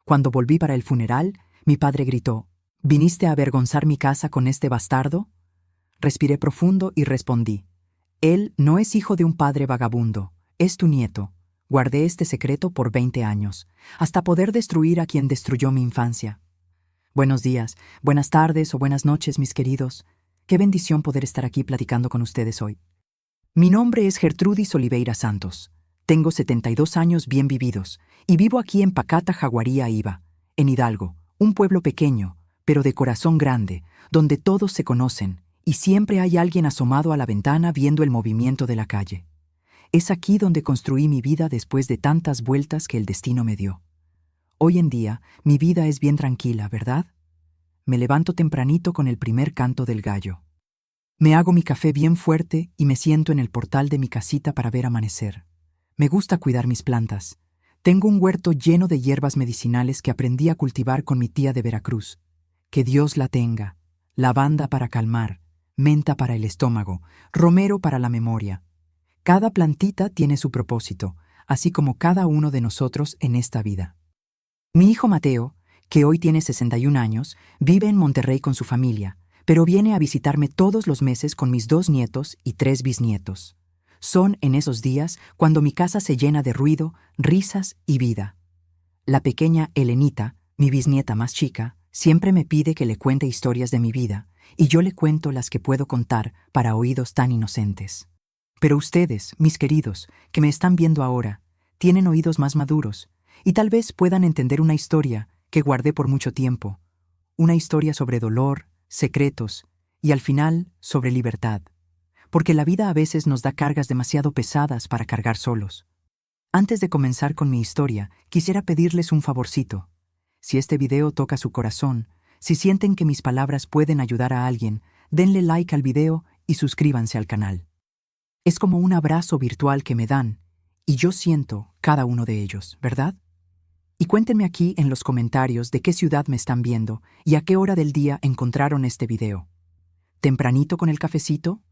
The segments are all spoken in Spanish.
Cuando volví para el funeral, mi padre gritó: ¿Viniste a avergonzar mi casa con este bastardo? Respiré profundo y respondí: Él no es hijo de un padre vagabundo, es tu nieto. Guardé este secreto por 20 años, hasta poder destruir a quien destruyó mi infancia. Buenos días, buenas tardes o buenas noches, mis queridos. Qué bendición poder estar aquí platicando con ustedes hoy. Mi nombre es Gertrudis Oliveira Santos. Tengo 72 años bien vividos y vivo aquí en Pacata, Jaguaría, Iba, en Hidalgo, un pueblo pequeño, pero de corazón grande, donde todos se conocen y siempre hay alguien asomado a la ventana viendo el movimiento de la calle. Es aquí donde construí mi vida después de tantas vueltas que el destino me dio. Hoy en día, mi vida es bien tranquila, ¿verdad? Me levanto tempranito con el primer canto del gallo. Me hago mi café bien fuerte y me siento en el portal de mi casita para ver amanecer. Me gusta cuidar mis plantas. Tengo un huerto lleno de hierbas medicinales que aprendí a cultivar con mi tía de Veracruz. Que Dios la tenga. Lavanda para calmar, menta para el estómago, romero para la memoria. Cada plantita tiene su propósito, así como cada uno de nosotros en esta vida. Mi hijo Mateo, que hoy tiene 61 años, vive en Monterrey con su familia, pero viene a visitarme todos los meses con mis 2 nietos y 3 bisnietos. Son en esos días cuando mi casa se llena de ruido, risas y vida. La pequeña Elenita, mi bisnieta más chica, siempre me pide que le cuente historias de mi vida, y yo le cuento las que puedo contar para oídos tan inocentes. Pero ustedes, mis queridos, que me están viendo ahora, tienen oídos más maduros, y tal vez puedan entender una historia que guardé por mucho tiempo. Una historia sobre dolor, secretos, y al final, sobre libertad. Porque la vida a veces nos da cargas demasiado pesadas para cargar solos. Antes de comenzar con mi historia, quisiera pedirles un favorcito. Si este video toca su corazón, si sienten que mis palabras pueden ayudar a alguien, denle like al video y suscríbanse al canal. Es como un abrazo virtual que me dan, y yo siento cada uno de ellos, ¿verdad? Y cuéntenme aquí en los comentarios de qué ciudad me están viendo y a qué hora del día encontraron este video. ¿Tempranito con el cafecito?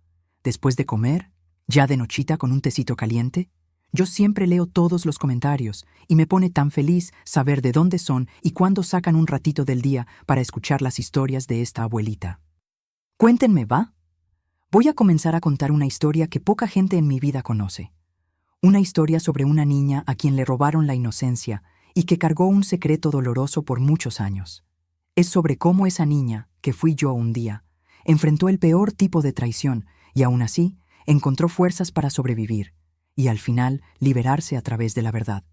¿Después de comer? ¿Ya de nochita con un tecito caliente? Yo siempre leo todos los comentarios y me pone tan feliz saber de dónde son y cuándo sacan un ratito del día para escuchar las historias de esta abuelita. Cuéntenme, ¿va? Voy a comenzar a contar una historia que poca gente en mi vida conoce. Una historia sobre una niña a quien le robaron la inocencia y que cargó un secreto doloroso por muchos años. Es sobre cómo esa niña, que fui yo un día, enfrentó el peor tipo de traición y aún así encontró fuerzas para sobrevivir y al final liberarse a través de la verdad.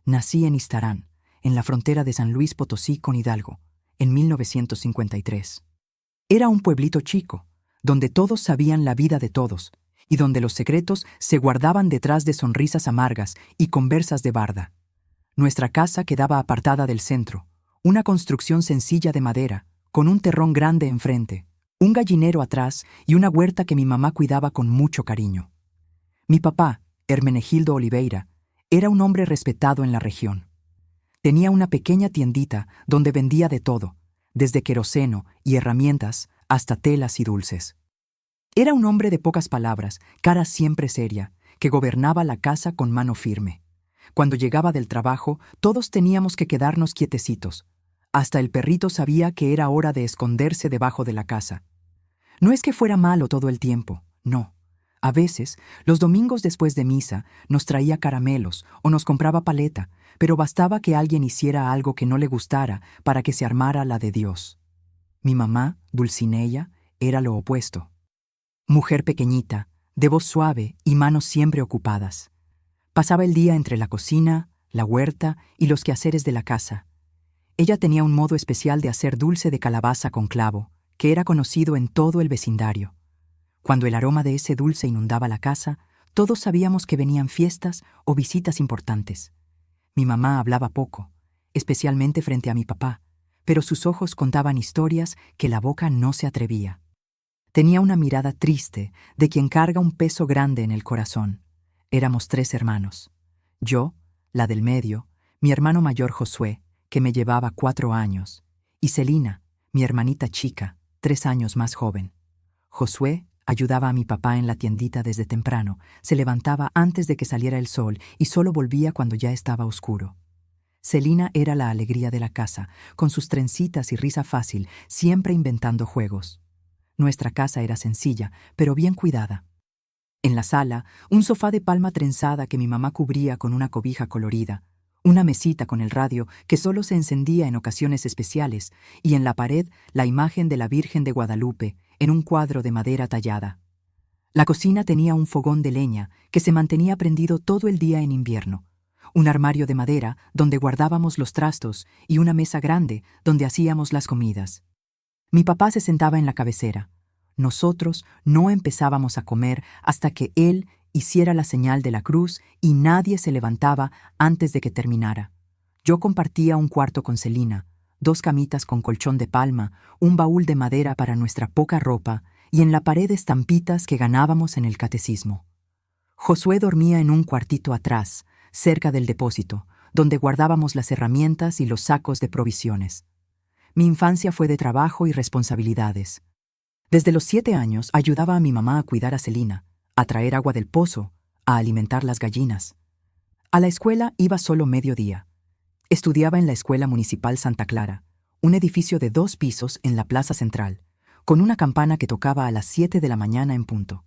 Nací en Iztarán, en la frontera de San Luis Potosí con Hidalgo, en 1953. Era un pueblito chico, donde todos sabían la vida de todos, y donde los secretos se guardaban detrás de sonrisas amargas y conversas de barda. Nuestra casa quedaba apartada del centro, una construcción sencilla de madera, con un terrón grande enfrente, un gallinero atrás y una huerta que mi mamá cuidaba con mucho cariño. Mi papá, Hermenegildo Oliveira, era un hombre respetado en la región. Tenía una pequeña tiendita donde vendía de todo, desde queroseno y herramientas hasta telas y dulces. Era un hombre de pocas palabras, cara siempre seria, que gobernaba la casa con mano firme. Cuando llegaba del trabajo, todos teníamos que quedarnos quietecitos. Hasta el perrito sabía que era hora de esconderse debajo de la casa. No es que fuera malo todo el tiempo, no. A veces, los domingos después de misa, nos traía caramelos o nos compraba paleta, pero bastaba que alguien hiciera algo que no le gustara para que se armara la de Dios. Mi mamá, Dulcinea, era lo opuesto. Mujer pequeñita, de voz suave y manos siempre ocupadas. Pasaba el día entre la cocina, la huerta y los quehaceres de la casa. Ella tenía un modo especial de hacer dulce de calabaza con clavo, que era conocido en todo el vecindario. Cuando el aroma de ese dulce inundaba la casa, todos sabíamos que venían fiestas o visitas importantes. Mi mamá hablaba poco, especialmente frente a mi papá, pero sus ojos contaban historias que la boca no se atrevía. Tenía una mirada triste de quien carga un peso grande en el corazón. Éramos 3 hermanos. Yo, la del medio, mi hermano mayor Josué, que me llevaba 4 años, y Celina, mi hermanita chica, 3 años más joven. Josué ayudaba a mi papá en la tiendita desde temprano, se levantaba antes de que saliera el sol y solo volvía cuando ya estaba oscuro. Celina era la alegría de la casa, con sus trencitas y risa fácil, siempre inventando juegos. Nuestra casa era sencilla, pero bien cuidada. En la sala, un sofá de palma trenzada que mi mamá cubría con una cobija colorida, una mesita con el radio que solo se encendía en ocasiones especiales, y en la pared la imagen de la Virgen de Guadalupe en un cuadro de madera tallada. La cocina tenía un fogón de leña que se mantenía prendido todo el día en invierno, un armario de madera donde guardábamos los trastos y una mesa grande donde hacíamos las comidas. Mi papá se sentaba en la cabecera. Nosotros no empezábamos a comer hasta que él hiciera la señal de la cruz y nadie se levantaba antes de que terminara. Yo compartía un cuarto con Celina, 2 camitas con colchón de palma, un baúl de madera para nuestra poca ropa y en la pared estampitas que ganábamos en el catecismo. Josué dormía en un cuartito atrás, cerca del depósito, donde guardábamos las herramientas y los sacos de provisiones. Mi infancia fue de trabajo y responsabilidades. Desde los 7 años ayudaba a mi mamá a cuidar a Celina, a traer agua del pozo, a alimentar las gallinas. A la escuela iba solo mediodía. Estudiaba en la Escuela Municipal Santa Clara, un edificio de 2 pisos en la Plaza Central, con una campana que tocaba a las 7 de la mañana en punto.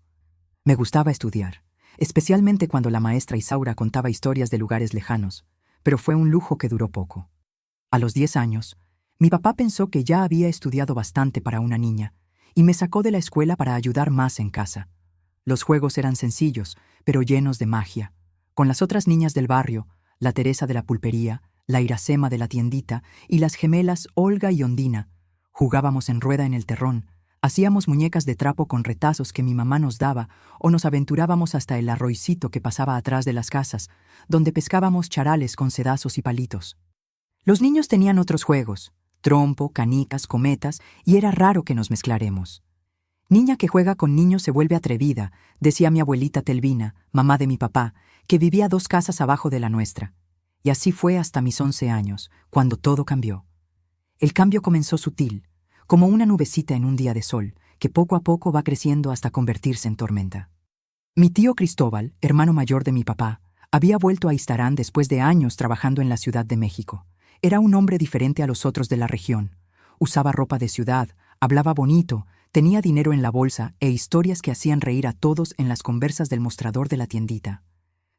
Me gustaba estudiar, especialmente cuando la maestra Isaura contaba historias de lugares lejanos, pero fue un lujo que duró poco. A los 10 años, mi papá pensó que ya había estudiado bastante para una niña y me sacó de la escuela para ayudar más en casa. Los juegos eran sencillos, pero llenos de magia. Con las otras niñas del barrio, la Teresa de la pulpería, la Iracema de la tiendita y las gemelas Olga y Ondina, jugábamos en rueda en el terrón, hacíamos muñecas de trapo con retazos que mi mamá nos daba o nos aventurábamos hasta el arroycito que pasaba atrás de las casas, donde pescábamos charales con sedazos y palitos. Los niños tenían otros juegos, trompo, canicas, cometas, y era raro que nos mezclaremos. Niña que juega con niños se vuelve atrevida, decía mi abuelita Telvina, mamá de mi papá, que vivía 2 casas abajo de la nuestra. Y así fue hasta mis 11 años, cuando todo cambió. El cambio comenzó sutil, como una nubecita en un día de sol, que poco a poco va creciendo hasta convertirse en tormenta. Mi tío Cristóbal, hermano mayor de mi papá, había vuelto a Iztarán después de años trabajando en la Ciudad de México. Era un hombre diferente a los otros de la región. Usaba ropa de ciudad, hablaba bonito, tenía dinero en la bolsa e historias que hacían reír a todos en las conversas del mostrador de la tiendita.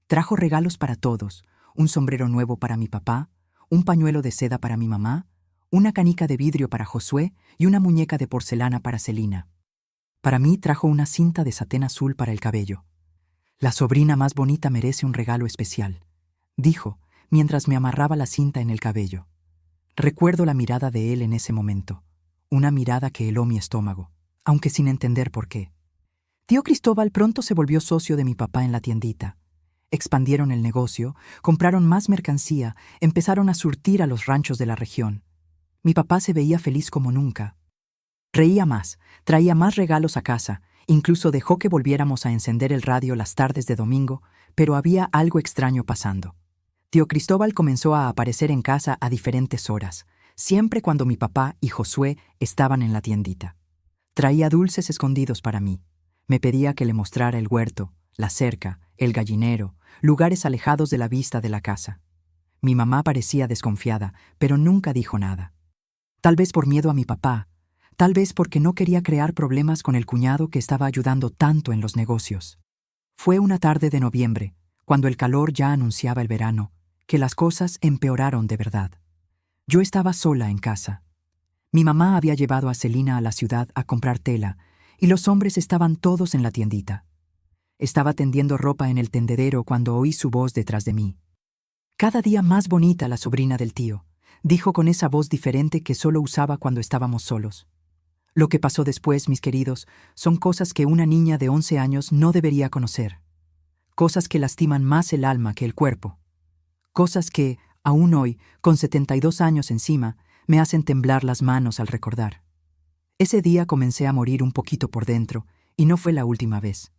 Trajo regalos para todos, un sombrero nuevo para mi papá, un pañuelo de seda para mi mamá, una canica de vidrio para Josué y una muñeca de porcelana para Celina. Para mí trajo una cinta de satén azul para el cabello. La sobrina más bonita merece un regalo especial, dijo, mientras me amarraba la cinta en el cabello. Recuerdo la mirada de él en ese momento, una mirada que heló mi estómago, aunque sin entender por qué. Tío Cristóbal pronto se volvió socio de mi papá en la tiendita. Expandieron el negocio, compraron más mercancía, empezaron a surtir a los ranchos de la región. Mi papá se veía feliz como nunca. Reía más, traía más regalos a casa, incluso dejó que volviéramos a encender el radio las tardes de domingo, pero había algo extraño pasando. Tío Cristóbal comenzó a aparecer en casa a diferentes horas, siempre cuando mi papá y Josué estaban en la tiendita. Traía dulces escondidos para mí. Me pedía que le mostrara el huerto, la cerca, el gallinero, lugares alejados de la vista de la casa. Mi mamá parecía desconfiada, pero nunca dijo nada. Tal vez por miedo a mi papá, tal vez porque no quería crear problemas con el cuñado que estaba ayudando tanto en los negocios. Fue una tarde de noviembre, cuando el calor ya anunciaba el verano, que las cosas empeoraron de verdad. Yo estaba sola en casa. Mi mamá había llevado a Celina a la ciudad a comprar tela, y los hombres estaban todos en la tiendita. Estaba tendiendo ropa en el tendedero cuando oí su voz detrás de mí. «Cada día más bonita la sobrina del tío», dijo con esa voz diferente que solo usaba cuando estábamos solos. Lo que pasó después, mis queridos, son cosas que una niña de 11 años no debería conocer. Cosas que lastiman más el alma que el cuerpo. Cosas que, aún hoy, con 72 años encima, me hacen temblar las manos al recordar. Ese día comencé a morir un poquito por dentro, y no fue la última vez.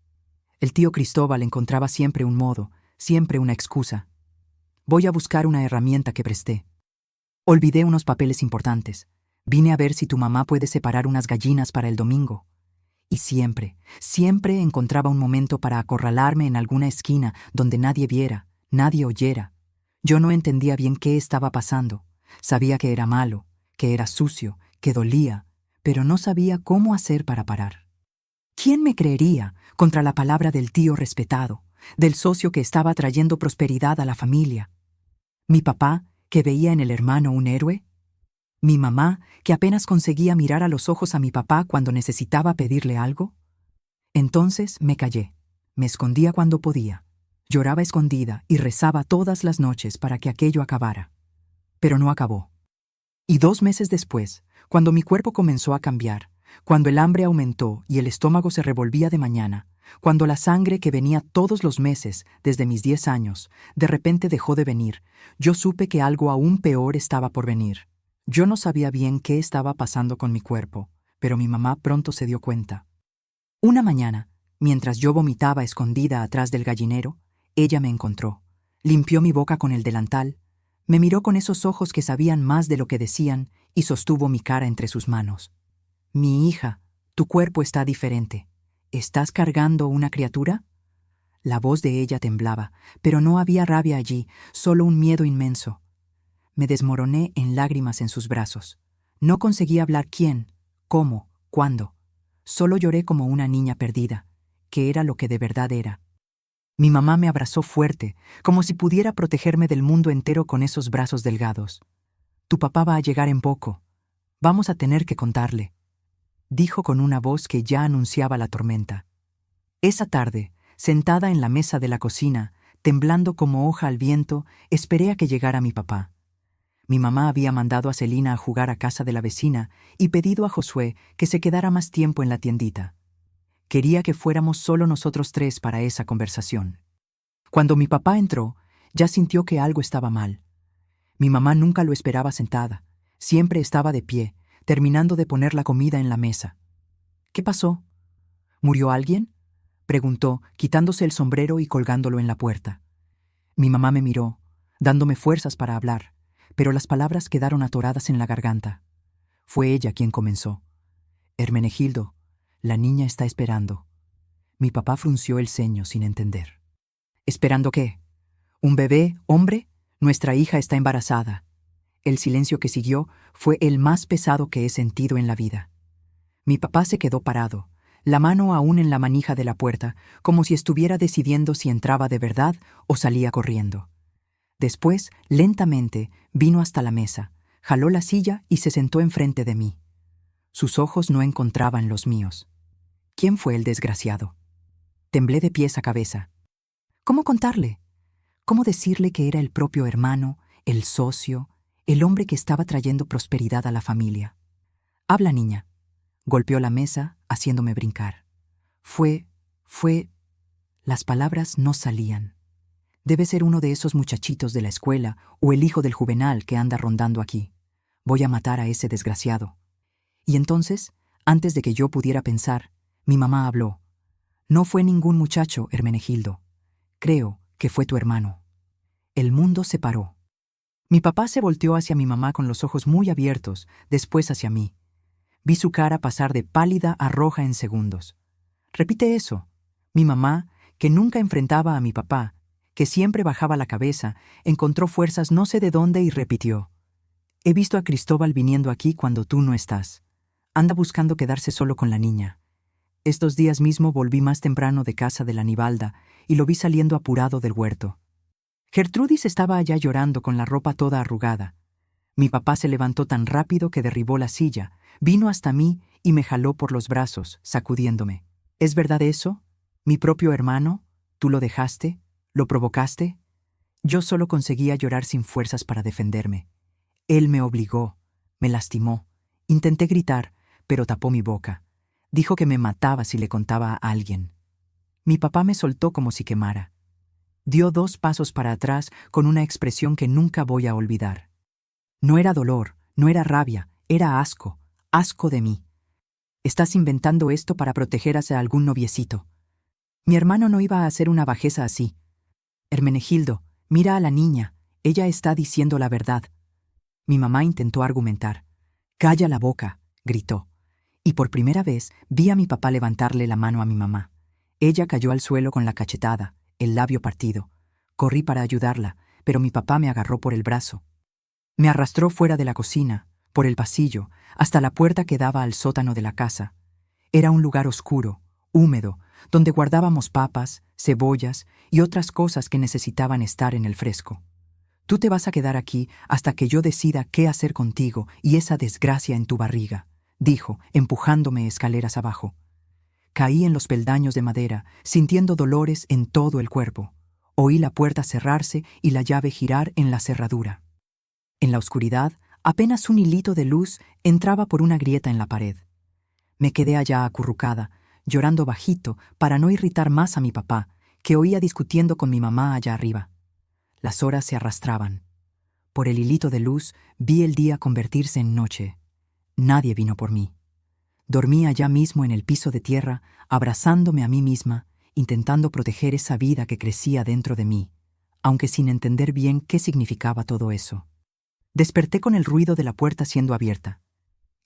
El tío Cristóbal encontraba siempre un modo, siempre una excusa. Voy a buscar una herramienta que presté. Olvidé unos papeles importantes. Vine a ver si tu mamá puede separar unas gallinas para el domingo. Y siempre, siempre encontraba un momento para acorralarme en alguna esquina donde nadie viera, nadie oyera. Yo no entendía bien qué estaba pasando. Sabía que era malo, que era sucio, que dolía, pero no sabía cómo hacer para parar. ¿Quién me creería contra la palabra del tío respetado, del socio que estaba trayendo prosperidad a la familia? ¿Mi papá, que veía en el hermano un héroe? ¿Mi mamá, que apenas conseguía mirar a los ojos a mi papá cuando necesitaba pedirle algo? Entonces me callé, me escondía cuando podía, lloraba escondida y rezaba todas las noches para que aquello acabara. Pero no acabó. Y 2 meses después, cuando mi cuerpo comenzó a cambiar, cuando el hambre aumentó y el estómago se revolvía de mañana, cuando la sangre que venía todos los meses desde mis 10 años de repente dejó de venir, yo supe que algo aún peor estaba por venir. Yo no sabía bien qué estaba pasando con mi cuerpo, pero mi mamá pronto se dio cuenta. Una mañana, mientras yo vomitaba escondida atrás del gallinero, ella me encontró, limpió mi boca con el delantal, me miró con esos ojos que sabían más de lo que decían y sostuvo mi cara entre sus manos. «Mi hija, tu cuerpo está diferente. ¿Estás cargando una criatura?» La voz de ella temblaba, pero no había rabia allí, solo un miedo inmenso. Me desmoroné en lágrimas en sus brazos. No conseguí hablar quién, cómo, cuándo. Solo lloré como una niña perdida, que era lo que de verdad era. Mi mamá me abrazó fuerte, como si pudiera protegerme del mundo entero con esos brazos delgados. «Tu papá va a llegar en poco. Vamos a tener que contarle», dijo con una voz que ya anunciaba la tormenta. Esa tarde, sentada en la mesa de la cocina, temblando como hoja al viento, esperé a que llegara mi papá. Mi mamá había mandado a Celina a jugar a casa de la vecina y pedido a Josué que se quedara más tiempo en la tiendita. Quería que fuéramos solo nosotros tres para esa conversación. Cuando mi papá entró, ya sintió que algo estaba mal. Mi mamá nunca lo esperaba sentada. Siempre estaba de pie, terminando de poner la comida en la mesa. «¿Qué pasó? ¿Murió alguien?», preguntó, quitándose el sombrero y colgándolo en la puerta. Mi mamá me miró, dándome fuerzas para hablar, pero las palabras quedaron atoradas en la garganta. Fue ella quien comenzó. «Hermenegildo, la niña está esperando». Mi papá frunció el ceño sin entender. «¿Esperando qué? ¿Un bebé, hombre? Nuestra hija está embarazada». El silencio que siguió fue el más pesado que he sentido en la vida. Mi papá se quedó parado, la mano aún en la manija de la puerta, como si estuviera decidiendo si entraba de verdad o salía corriendo. Después, lentamente, vino hasta la mesa, jaló la silla y se sentó enfrente de mí. Sus ojos no encontraban los míos. ¿Quién fue el desgraciado? Temblé de pies a cabeza. ¿Cómo contarle? ¿Cómo decirle que era el propio hermano, el socio, el hombre que estaba trayendo prosperidad a la familia? «Habla, niña». Golpeó la mesa, haciéndome brincar. Fue... Las palabras no salían. Debe ser uno de esos muchachitos de la escuela o el hijo del Juvenal que anda rondando aquí. Voy a matar a ese desgraciado. Y entonces, antes de que yo pudiera pensar, mi mamá habló. «No fue ningún muchacho, Hermenegildo. Creo que fue tu hermano». El mundo se paró. Mi papá se volteó hacia mi mamá con los ojos muy abiertos, después hacia mí. Vi su cara pasar de pálida a roja en segundos. «Repite eso». Mi mamá, que nunca enfrentaba a mi papá, que siempre bajaba la cabeza, encontró fuerzas no sé de dónde y repitió. «He visto a Cristóbal viniendo aquí cuando tú no estás. Anda buscando quedarse solo con la niña. Estos días mismo volví más temprano de casa de la Nivalda y lo vi saliendo apurado del huerto. Gertrudis estaba allá llorando con la ropa toda arrugada. Mi papá se levantó tan rápido que derribó la silla, vino hasta mí y me jaló por los brazos, sacudiéndome. «¿Es verdad eso? ¿Mi propio hermano? ¿Tú lo dejaste? ¿Lo provocaste?» Yo solo conseguía llorar sin fuerzas para defenderme. Él me obligó, me lastimó. Intenté gritar, pero tapó mi boca. Dijo que me mataba si le contaba a alguien. Mi papá me soltó como si quemara. Dio 2 pasos para atrás con una expresión que nunca voy a olvidar. No era dolor, no era rabia, era asco, asco de mí. «Estás inventando esto para proteger a algún noviecito. Mi hermano no iba a hacer una bajeza así. Hermenegildo, mira a la niña, ella está diciendo la verdad». Mi mamá intentó argumentar. «Calla la boca», gritó. Y por primera vez vi a mi papá levantarle la mano a mi mamá. Ella cayó al suelo con la cachetada, el labio partido. Corrí para ayudarla, pero mi papá me agarró por el brazo. Me arrastró fuera de la cocina, por el pasillo, hasta la puerta que daba al sótano de la casa. Era un lugar oscuro, húmedo, donde guardábamos papas, cebollas y otras cosas que necesitaban estar en el fresco. Tú te vas a quedar aquí hasta que yo decida qué hacer contigo y esa desgracia en tu barriga, dijo, empujándome escaleras abajo. Caí en los peldaños de madera, sintiendo dolores en todo el cuerpo. Oí la puerta cerrarse y la llave girar en la cerradura. En la oscuridad, apenas un hilito de luz entraba por una grieta en la pared. Me quedé allá acurrucada, llorando bajito para no irritar más a mi papá, que oía discutiendo con mi mamá allá arriba. Las horas se arrastraban. Por el hilito de luz vi el día convertirse en noche. Nadie vino por mí. Dormí allá mismo en el piso de tierra, abrazándome a mí misma, intentando proteger esa vida que crecía dentro de mí, aunque sin entender bien qué significaba todo eso. Desperté con el ruido de la puerta siendo abierta.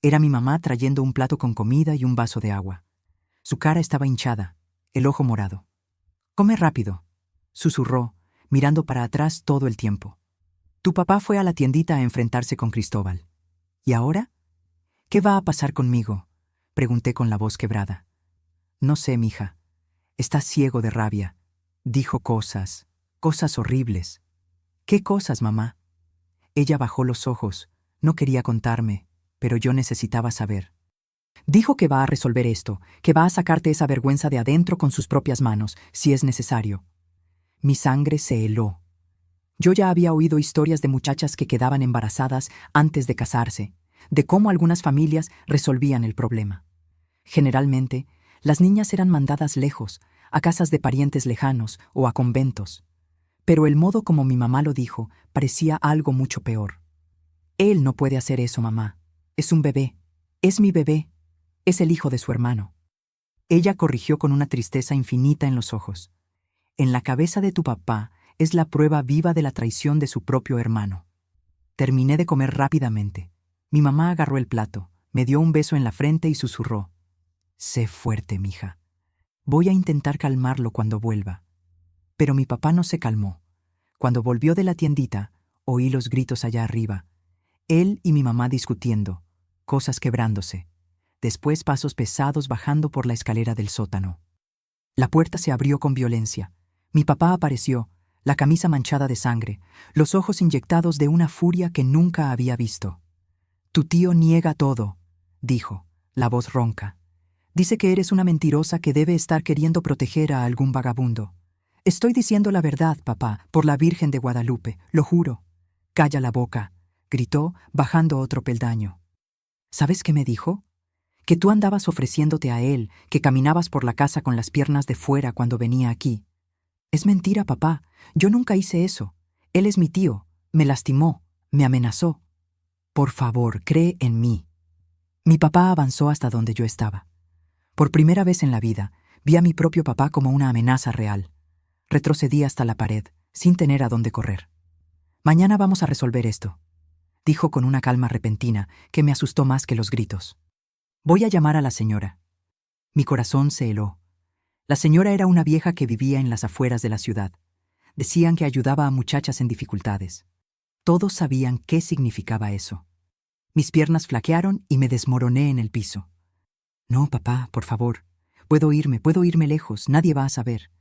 Era mi mamá trayendo un plato con comida y un vaso de agua. Su cara estaba hinchada, el ojo morado. «Come rápido», susurró, mirando para atrás todo el tiempo. «Tu papá fue a la tiendita a enfrentarse con Cristóbal. ¿Y ahora? ¿Qué va a pasar conmigo?», pregunté con la voz quebrada. «No sé, mija. Está ciego de rabia. Dijo cosas horribles». «¿Qué cosas, mamá?». Ella bajó los ojos. No quería contarme, pero yo necesitaba saber. «Dijo que va a resolver esto, que va a sacarte esa vergüenza de adentro con sus propias manos, si es necesario». Mi sangre se heló. Yo ya había oído historias de muchachas que quedaban embarazadas antes de casarse, de cómo algunas familias resolvían el problema. Generalmente, las niñas eran mandadas lejos, a casas de parientes lejanos o a conventos. Pero el modo como mi mamá lo dijo parecía algo mucho peor. «Él no puede hacer eso, mamá. Es un bebé. Es mi bebé. Es el hijo de su hermano». Ella corrigió con una tristeza infinita en los ojos. «En la cabeza de tu papá es la prueba viva de la traición de su propio hermano». Terminé de comer rápidamente. Mi mamá agarró el plato, me dio un beso en la frente y susurró: «Sé fuerte, mija. Voy a intentar calmarlo cuando vuelva». Pero mi papá no se calmó. Cuando volvió de la tiendita, oí los gritos allá arriba. Él y mi mamá discutiendo, cosas quebrándose. Después pasos pesados bajando por la escalera del sótano. La puerta se abrió con violencia. Mi papá apareció, la camisa manchada de sangre, los ojos inyectados de una furia que nunca había visto. «Tu tío niega todo», dijo, la voz ronca. «Dice que eres una mentirosa que debe estar queriendo proteger a algún vagabundo». «Estoy diciendo la verdad, papá, por la Virgen de Guadalupe, lo juro». «Calla la boca», gritó, bajando otro peldaño. ¿Sabes qué me dijo? Que tú andabas ofreciéndote a él, que caminabas por la casa con las piernas de fuera cuando venía aquí. «Es mentira, papá. Yo nunca hice eso. Él es mi tío. Me lastimó. Me amenazó. Por favor, cree en mí». Mi papá avanzó hasta donde yo estaba. Por primera vez en la vida, vi a mi propio papá como una amenaza real. Retrocedí hasta la pared, sin tener a dónde correr. «Mañana vamos a resolver esto», dijo con una calma repentina que me asustó más que los gritos. «Voy a llamar a la señora». Mi corazón se heló. La señora era una vieja que vivía en las afueras de la ciudad. Decían que ayudaba a muchachas en dificultades. Todos sabían qué significaba eso. Mis piernas flaquearon y me desmoroné en el piso. «No, papá, por favor. Puedo irme lejos, nadie va a saber».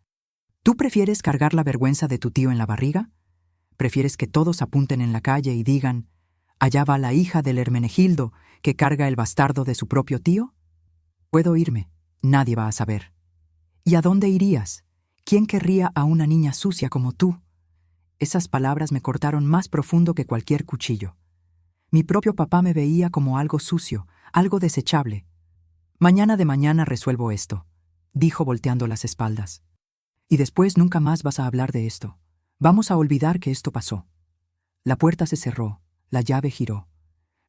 ¿Tú prefieres cargar la vergüenza de tu tío en la barriga? ¿Prefieres que todos apunten en la calle y digan: «Allá va la hija del Hermenegildo que carga el bastardo de su propio tío»? Puedo irme, nadie va a saber. ¿Y a dónde irías? ¿Quién querría a una niña sucia como tú? Esas palabras me cortaron más profundo que cualquier cuchillo. Mi propio papá me veía como algo sucio, algo desechable. «Mañana de mañana resuelvo esto», dijo volteando las espaldas. «Y después nunca más vas a hablar de esto. Vamos a olvidar que esto pasó». La puerta se cerró, la llave giró.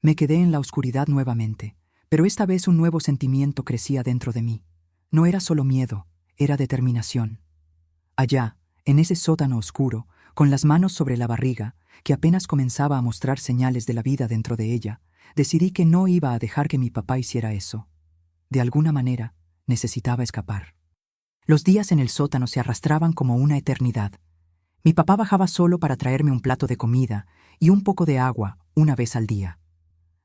Me quedé en la oscuridad nuevamente, pero esta vez un nuevo sentimiento crecía dentro de mí. No era solo miedo, era determinación. Allá, en ese sótano oscuro, con las manos sobre la barriga, que apenas comenzaba a mostrar señales de la vida dentro de ella, decidí que no iba a dejar que mi papá hiciera eso. De alguna manera, necesitaba escapar. Los días en el sótano se arrastraban como una eternidad. Mi papá bajaba solo para traerme un plato de comida y un poco de agua una vez al día.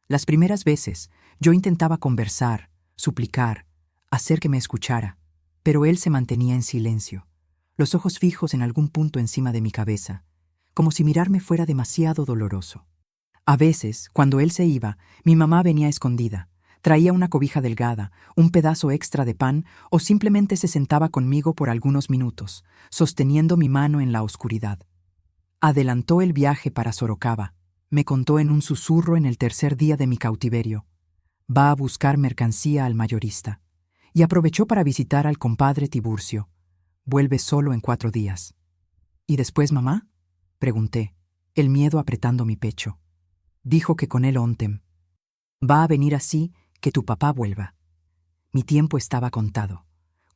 Las primeras veces yo intentaba conversar, suplicar, hacer que me escuchara, pero él se mantenía en silencio, los ojos fijos en algún punto encima de mi cabeza, como si mirarme fuera demasiado doloroso. A veces, cuando él se iba, mi mamá venía escondida, traía una cobija delgada, un pedazo extra de pan o simplemente se sentaba conmigo por algunos minutos, sosteniendo mi mano en la oscuridad. Adelantó el viaje para Sorocaba. Me contó en un susurro en el tercer día de mi cautiverio. Va a buscar mercancía al mayorista. Y aprovechó para visitar al compadre Tiburcio. Vuelve solo en 4 días. ¿Y después, mamá? Pregunté, el miedo apretando mi pecho. Dijo que con él Ontem. Va a venir así que tu papá vuelva. Mi tiempo estaba contado.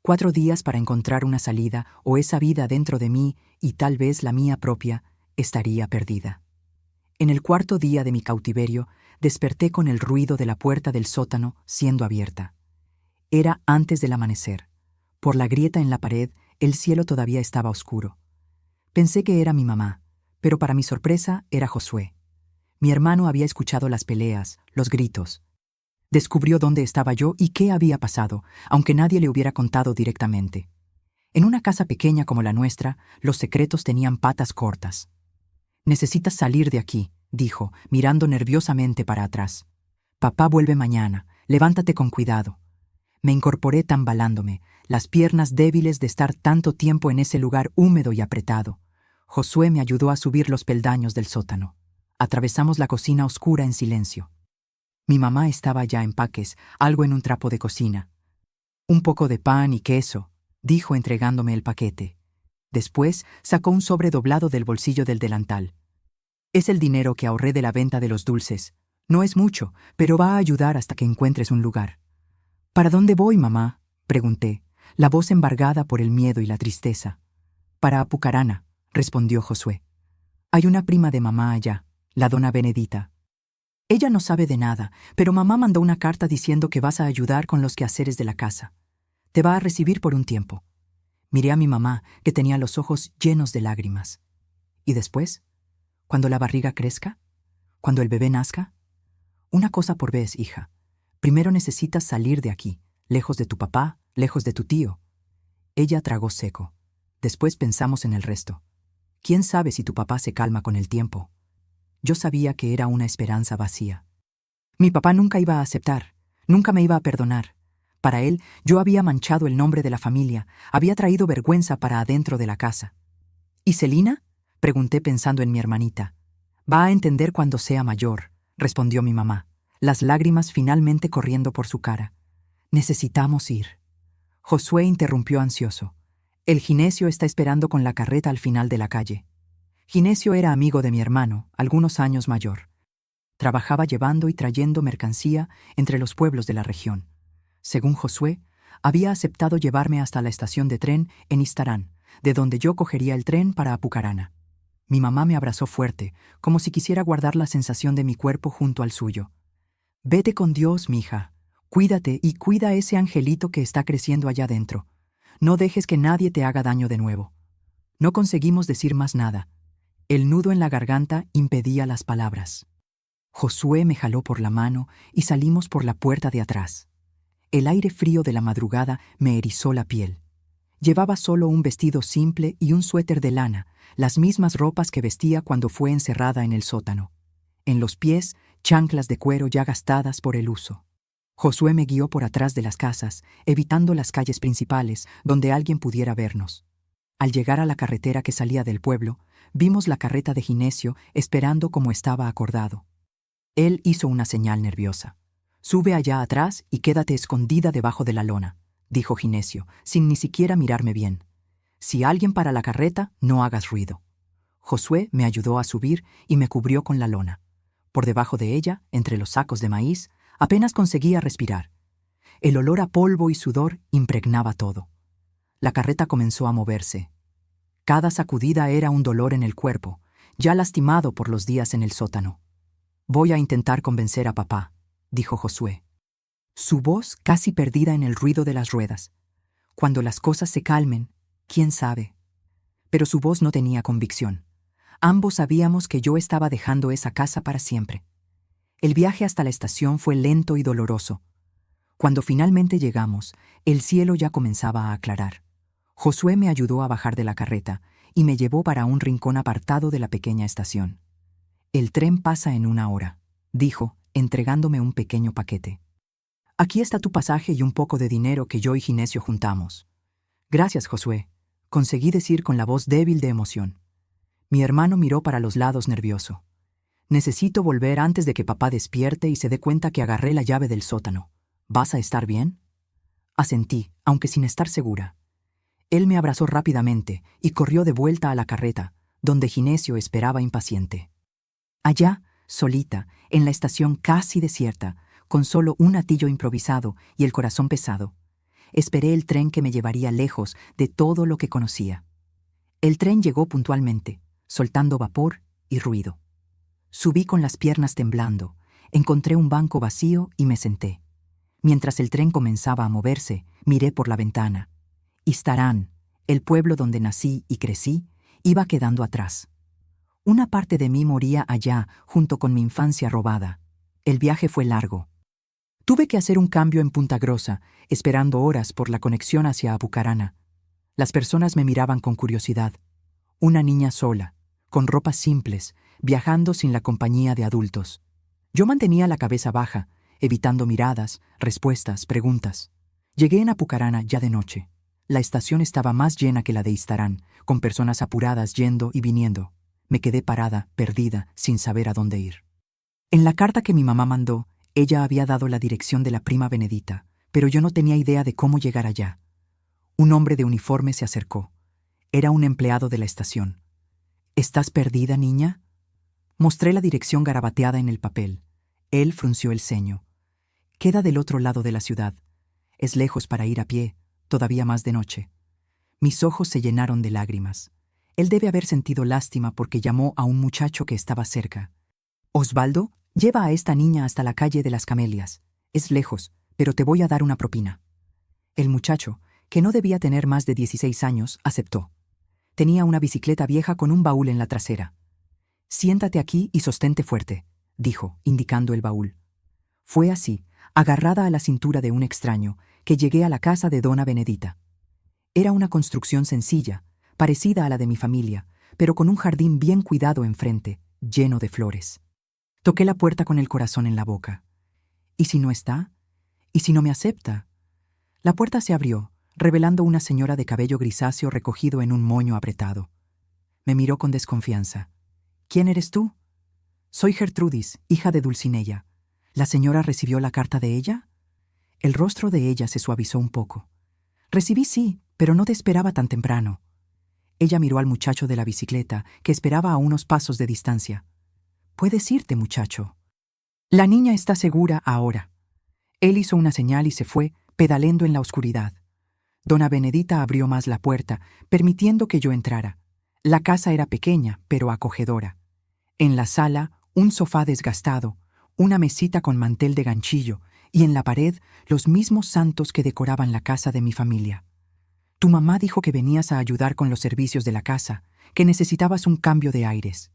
4 días para encontrar una salida o esa vida dentro de mí y tal vez la mía propia estaría perdida. En el 4.º día de mi cautiverio, desperté con el ruido de la puerta del sótano siendo abierta. Era antes del amanecer. Por la grieta en la pared, el cielo todavía estaba oscuro. Pensé que era mi mamá, pero para mi sorpresa era Josué. Mi hermano había escuchado las peleas, los gritos. Descubrió dónde estaba yo y qué había pasado, aunque nadie le hubiera contado directamente. En una casa pequeña como la nuestra, los secretos tenían patas cortas. «Necesitas salir de aquí», dijo, mirando nerviosamente para atrás. «Papá vuelve mañana, levántate con cuidado». Me incorporé tambalándome, las piernas débiles de estar tanto tiempo en ese lugar húmedo y apretado. Josué me ayudó a subir los peldaños del sótano. Atravesamos la cocina oscura en silencio. Mi mamá estaba ya en paques, algo en un trapo de cocina. «Un poco de pan y queso», dijo entregándome el paquete. Después sacó un sobre doblado del bolsillo del delantal. «Es el dinero que ahorré de la venta de los dulces. No es mucho, pero va a ayudar hasta que encuentres un lugar». «¿Para dónde voy, mamá?», pregunté, la voz embargada por el miedo y la tristeza. «Para Apucarana», respondió Josué. «Hay una prima de mamá allá, la dona Benedita. Ella no sabe de nada, pero mamá mandó una carta diciendo que vas a ayudar con los quehaceres de la casa. Te va a recibir por un tiempo». Miré a mi mamá, que tenía los ojos llenos de lágrimas. ¿Y después? ¿Cuando la barriga crezca? ¿Cuando el bebé nazca? Una cosa por vez, hija. Primero necesitas salir de aquí, lejos de tu papá, lejos de tu tío. Ella tragó seco. Después pensamos en el resto. ¿Quién sabe si tu papá se calma con el tiempo? Yo sabía que era una esperanza vacía. Mi papá nunca iba a aceptar, nunca me iba a perdonar. Para él, yo había manchado el nombre de la familia, había traído vergüenza para adentro de la casa. ¿Y Celina?, pregunté pensando en mi hermanita. «Va a entender cuando sea mayor», respondió mi mamá, las lágrimas finalmente corriendo por su cara. «Necesitamos ir». Josué interrumpió ansioso. «El Ginesio está esperando con la carreta al final de la calle». Ginesio era amigo de mi hermano, algunos años mayor. Trabajaba llevando y trayendo mercancía entre los pueblos de la región. Según Josué, había aceptado llevarme hasta la estación de tren en Istarán, de donde yo cogería el tren para Apucarana. Mi mamá me abrazó fuerte, como si quisiera guardar la sensación de mi cuerpo junto al suyo. «Vete con Dios, mija. Cuídate y cuida a ese angelito que está creciendo allá dentro. No dejes que nadie te haga daño de nuevo». No conseguimos decir más nada. El nudo en la garganta impedía las palabras. Josué me jaló por la mano y salimos por la puerta de atrás. El aire frío de la madrugada me erizó la piel. Llevaba solo un vestido simple y un suéter de lana, las mismas ropas que vestía cuando fue encerrada en el sótano. En los pies, chanclas de cuero ya gastadas por el uso. Josué me guió por atrás de las casas, evitando las calles principales, donde alguien pudiera vernos. Al llegar a la carretera que salía del pueblo, vimos la carreta de Ginesio esperando como estaba acordado. Él hizo una señal nerviosa. «Sube allá atrás y quédate escondida debajo de la lona», dijo Ginesio, sin ni siquiera mirarme bien. «Si alguien para la carreta, no hagas ruido». Josué me ayudó a subir y me cubrió con la lona. Por debajo de ella, entre los sacos de maíz, apenas conseguía respirar. El olor a polvo y sudor impregnaba todo. La carreta comenzó a moverse. Cada sacudida era un dolor en el cuerpo, ya lastimado por los días en el sótano. «Voy a intentar convencer a papá», dijo Josué. Su voz casi perdida en el ruido de las ruedas. «Cuando las cosas se calmen, quién sabe». pero su voz no tenía convicción. Ambos sabíamos que yo estaba dejando esa casa para siempre. El viaje hasta la estación fue lento y doloroso. Cuando finalmente llegamos, el cielo ya comenzaba a aclarar. Josué me ayudó a bajar de la carreta y me llevó para un rincón apartado de la pequeña estación. «El tren pasa en 1 hora», dijo, entregándome un pequeño paquete. «Aquí está tu pasaje y un poco de dinero que yo y Ginesio juntamos». «Gracias, Josué», conseguí decir con la voz débil de emoción. Mi hermano miró para los lados nervioso. «Necesito volver antes de que papá despierte y se dé cuenta que agarré la llave del sótano. ¿Vas a estar bien?» Asentí, aunque sin estar segura. Él me abrazó rápidamente y corrió de vuelta a la carreta, donde Ginesio esperaba impaciente. Allá, solita, en la estación casi desierta, con solo un atillo improvisado y el corazón pesado, esperé el tren que me llevaría lejos de todo lo que conocía. El tren llegó puntualmente, soltando vapor y ruido. Subí con las piernas temblando, encontré un banco vacío y me senté. Mientras el tren comenzaba a moverse, miré por la ventana. Istarán, el pueblo donde nací y crecí, iba quedando atrás. Una parte de mí moría allá, junto con mi infancia robada. El viaje fue largo. Tuve que hacer un cambio en Punta Grossa, esperando horas por la conexión hacia Apucarana. Las personas me miraban con curiosidad. Una niña sola, con ropas simples, viajando sin la compañía de adultos. Yo mantenía la cabeza baja, evitando miradas, respuestas, preguntas. Llegué en Apucarana ya de noche. La estación estaba más llena que la de Istarán, con personas apuradas yendo y viniendo. Me quedé parada, perdida, sin saber a dónde ir. En la carta que mi mamá mandó, ella había dado la dirección de la prima Benedita, pero yo no tenía idea de cómo llegar allá. Un hombre de uniforme se acercó. Era un empleado de la estación. «¿Estás perdida, niña?» Mostré la dirección garabateada en el papel. Él frunció el ceño. «Queda del otro lado de la ciudad. Es lejos para ir a pie, todavía más de noche». Mis ojos se llenaron de lágrimas. Él debe haber sentido lástima porque llamó a un muchacho que estaba cerca. «Osvaldo, lleva a esta niña hasta la calle de las Camelias. Es lejos, pero te voy a dar una propina». El muchacho, que no debía tener más de 16 años, aceptó. Tenía una bicicleta vieja con un baúl en la trasera. «Siéntate aquí y sostente fuerte», dijo, indicando el baúl. Fue así, agarrada a la cintura de un extraño, que llegué a la casa de Dona Benedita. Era una construcción sencilla, parecida a la de mi familia, pero con un jardín bien cuidado enfrente, lleno de flores. Toqué la puerta con el corazón en la boca. ¿Y si no está? ¿Y si no me acepta? La puerta se abrió, revelando una señora de cabello grisáceo recogido en un moño apretado. Me miró con desconfianza. «¿Quién eres tú?» «Soy Gertrudis, hija de Dulcinea. ¿La señora recibió la carta de ella?» El rostro de ella se suavizó un poco. «Recibí sí, pero no te esperaba tan temprano». Ella miró al muchacho de la bicicleta, que esperaba a unos pasos de distancia. «Puedes irte, muchacho. La niña está segura ahora». Él hizo una señal y se fue, pedaleando en la oscuridad. Dona Benedita abrió más la puerta, permitiendo que yo entrara. La casa era pequeña, pero acogedora. En la sala, un sofá desgastado, una mesita con mantel de ganchillo, y en la pared, los mismos santos que decoraban la casa de mi familia. «Tu mamá dijo que venías a ayudar con los servicios de la casa, que necesitabas un cambio de aires».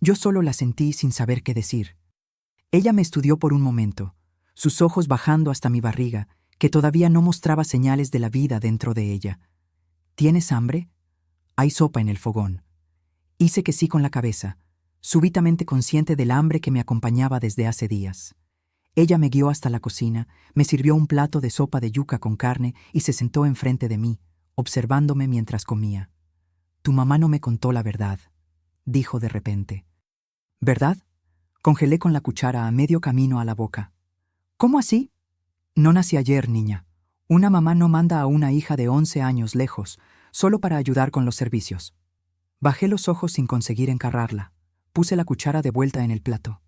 Yo solo la sentí sin saber qué decir. Ella me estudió por un momento, sus ojos bajando hasta mi barriga, que todavía no mostraba señales de la vida dentro de ella. «¿Tienes hambre? Hay sopa en el fogón». Hice que sí con la cabeza, súbitamente consciente del hambre que me acompañaba desde hace días. Ella me guió hasta la cocina, me sirvió un plato de sopa de yuca con carne y se sentó enfrente de mí, observándome mientras comía. «Tu mamá no me contó la verdad», dijo de repente. «¿Verdad?». Congelé con la cuchara a medio camino a la boca. «¿Cómo así?». «No nací ayer, niña. Una mamá no manda a una hija de 11 años lejos, solo para ayudar con los servicios». Bajé los ojos sin conseguir encarrarla. Puse la cuchara de vuelta en el plato.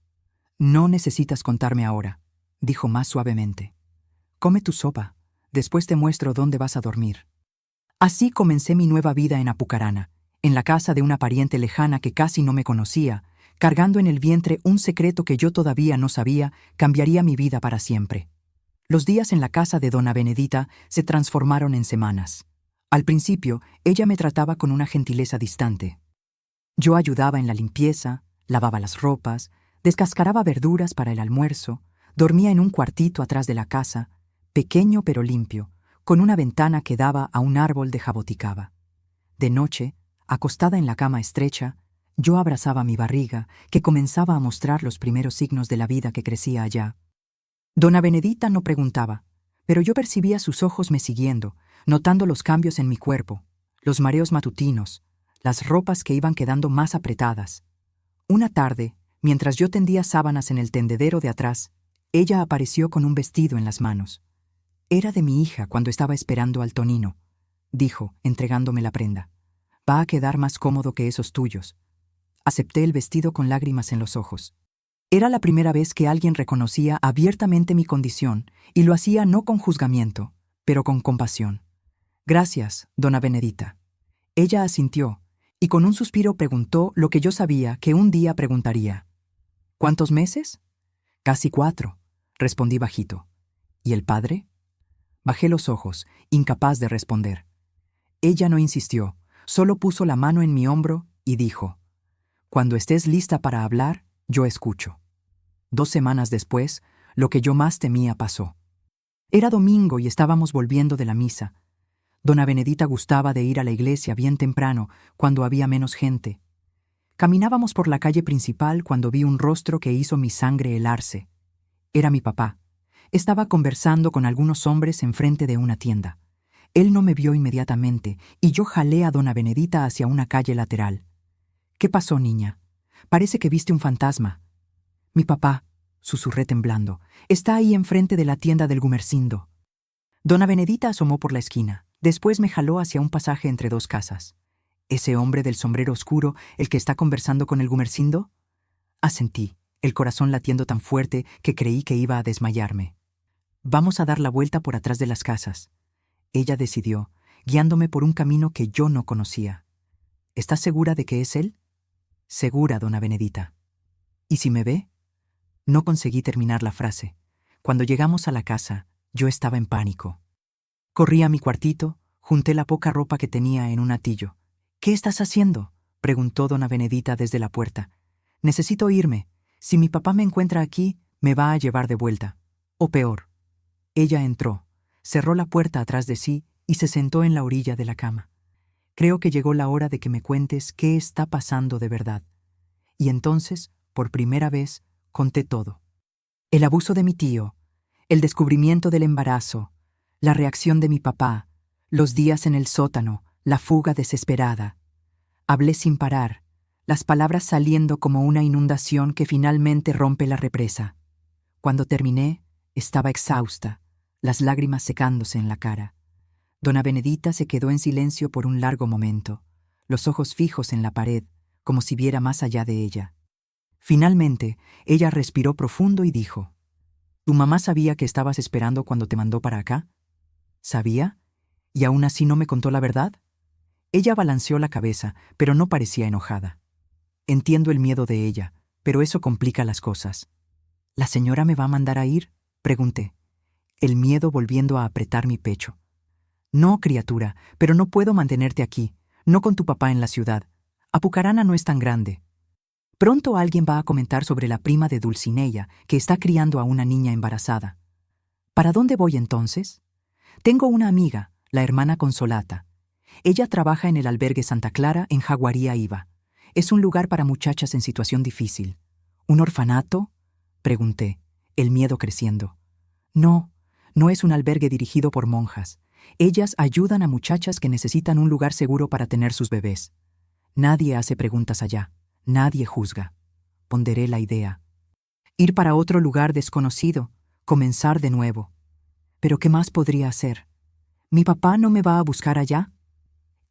«No necesitas contarme ahora», dijo más suavemente. «Come tu sopa. Después te muestro dónde vas a dormir». Así comencé mi nueva vida en Apucarana, en la casa de una pariente lejana que casi no me conocía, cargando en el vientre un secreto que yo todavía no sabía cambiaría mi vida para siempre. Los días en la casa de Dona Benedita se transformaron en semanas. Al principio, ella me trataba con una gentileza distante. Yo ayudaba en la limpieza, lavaba las ropas, descascaraba verduras para el almuerzo, dormía en un cuartito atrás de la casa, pequeño pero limpio, con una ventana que daba a un árbol de jaboticaba. De noche, acostada en la cama estrecha, yo abrazaba mi barriga, que comenzaba a mostrar los primeros signos de la vida que crecía allá. Dona Benedita no preguntaba, pero yo percibía sus ojos me siguiendo, notando los cambios en mi cuerpo, los mareos matutinos, las ropas que iban quedando más apretadas. Una tarde, mientras yo tendía sábanas en el tendedero de atrás, ella apareció con un vestido en las manos. Era de mi hija cuando estaba esperando al Tonino, dijo, entregándome la prenda. Va a quedar más cómodo que esos tuyos. Acepté el vestido con lágrimas en los ojos. Era la primera vez que alguien reconocía abiertamente mi condición y lo hacía no con juzgamiento, pero con compasión. Gracias, dona Benedita. Ella asintió y con un suspiro preguntó lo que yo sabía que un día preguntaría. ¿Cuántos meses? Casi 4, respondí bajito. ¿Y el padre? Bajé los ojos, incapaz de responder. Ella no insistió, solo puso la mano en mi hombro y dijo, cuando estés lista para hablar, yo escucho. 2 semanas después, lo que yo más temía pasó. Era domingo y estábamos volviendo de la misa. Dona Benedita gustaba de ir a la iglesia bien temprano, cuando había menos gente. Caminábamos por la calle principal cuando vi un rostro que hizo mi sangre helarse. Era mi papá. Estaba conversando con algunos hombres enfrente de una tienda. Él no me vio inmediatamente y yo jalé a dona Benedita hacia una calle lateral. ¿Qué pasó, niña? Parece que viste un fantasma. Mi papá, susurré temblando, está ahí enfrente de la tienda del Gumersindo. Dona Benedita asomó por la esquina. Después me jaló hacia un pasaje entre 2 casas. ¿Ese hombre del sombrero oscuro, el que está conversando con el Gumersindo? Asentí, el corazón latiendo tan fuerte que creí que iba a desmayarme. Vamos a dar la vuelta por atrás de las casas. Ella decidió, guiándome por un camino que yo no conocía. ¿Estás segura de que es él? Segura, dona Benedita. ¿Y si me ve? No conseguí terminar la frase. Cuando llegamos a la casa, yo estaba en pánico. Corrí a mi cuartito, junté la poca ropa que tenía en un atillo. ¿Qué estás haciendo?, preguntó dona Benedita desde la puerta. Necesito irme. Si mi papá me encuentra aquí, me va a llevar de vuelta. O peor. Ella entró, cerró la puerta atrás de sí y se sentó en la orilla de la cama. Creo que llegó la hora de que me cuentes qué está pasando de verdad. Y entonces, por primera vez, conté todo. El abuso de mi tío, el descubrimiento del embarazo, la reacción de mi papá, los días en el sótano, la fuga desesperada. Hablé sin parar, las palabras saliendo como una inundación que finalmente rompe la represa. Cuando terminé, estaba exhausta, las lágrimas secándose en la cara. Dona Benedita se quedó en silencio por un largo momento, los ojos fijos en la pared, como si viera más allá de ella. Finalmente, ella respiró profundo y dijo, ¿Tu mamá sabía que estabas esperando cuando te mandó para acá? ¿Sabía? ¿Y aún así no me contó la verdad? Ella balanceó la cabeza, pero no parecía enojada. Entiendo el miedo de ella, pero eso complica las cosas. ¿La señora me va a mandar a ir?, pregunté, el miedo volviendo a apretar mi pecho. No, criatura, pero no puedo mantenerte aquí, no con tu papá en la ciudad. Apucarana no es tan grande. Pronto alguien va a comentar sobre la prima de Dulcinea, que está criando a una niña embarazada. ¿Para dónde voy entonces? Tengo una amiga, la hermana Consolata. Ella trabaja en el albergue Santa Clara en Jaguariaíba. Es un lugar para muchachas en situación difícil. ¿Un orfanato?, pregunté, el miedo creciendo. No, no es un albergue dirigido por monjas. Ellas ayudan a muchachas que necesitan un lugar seguro para tener sus bebés. Nadie hace preguntas allá, nadie juzga. Ponderé la idea. Ir para otro lugar desconocido, comenzar de nuevo. ¿Pero qué más podría hacer? ¿Mi papá no me va a buscar allá?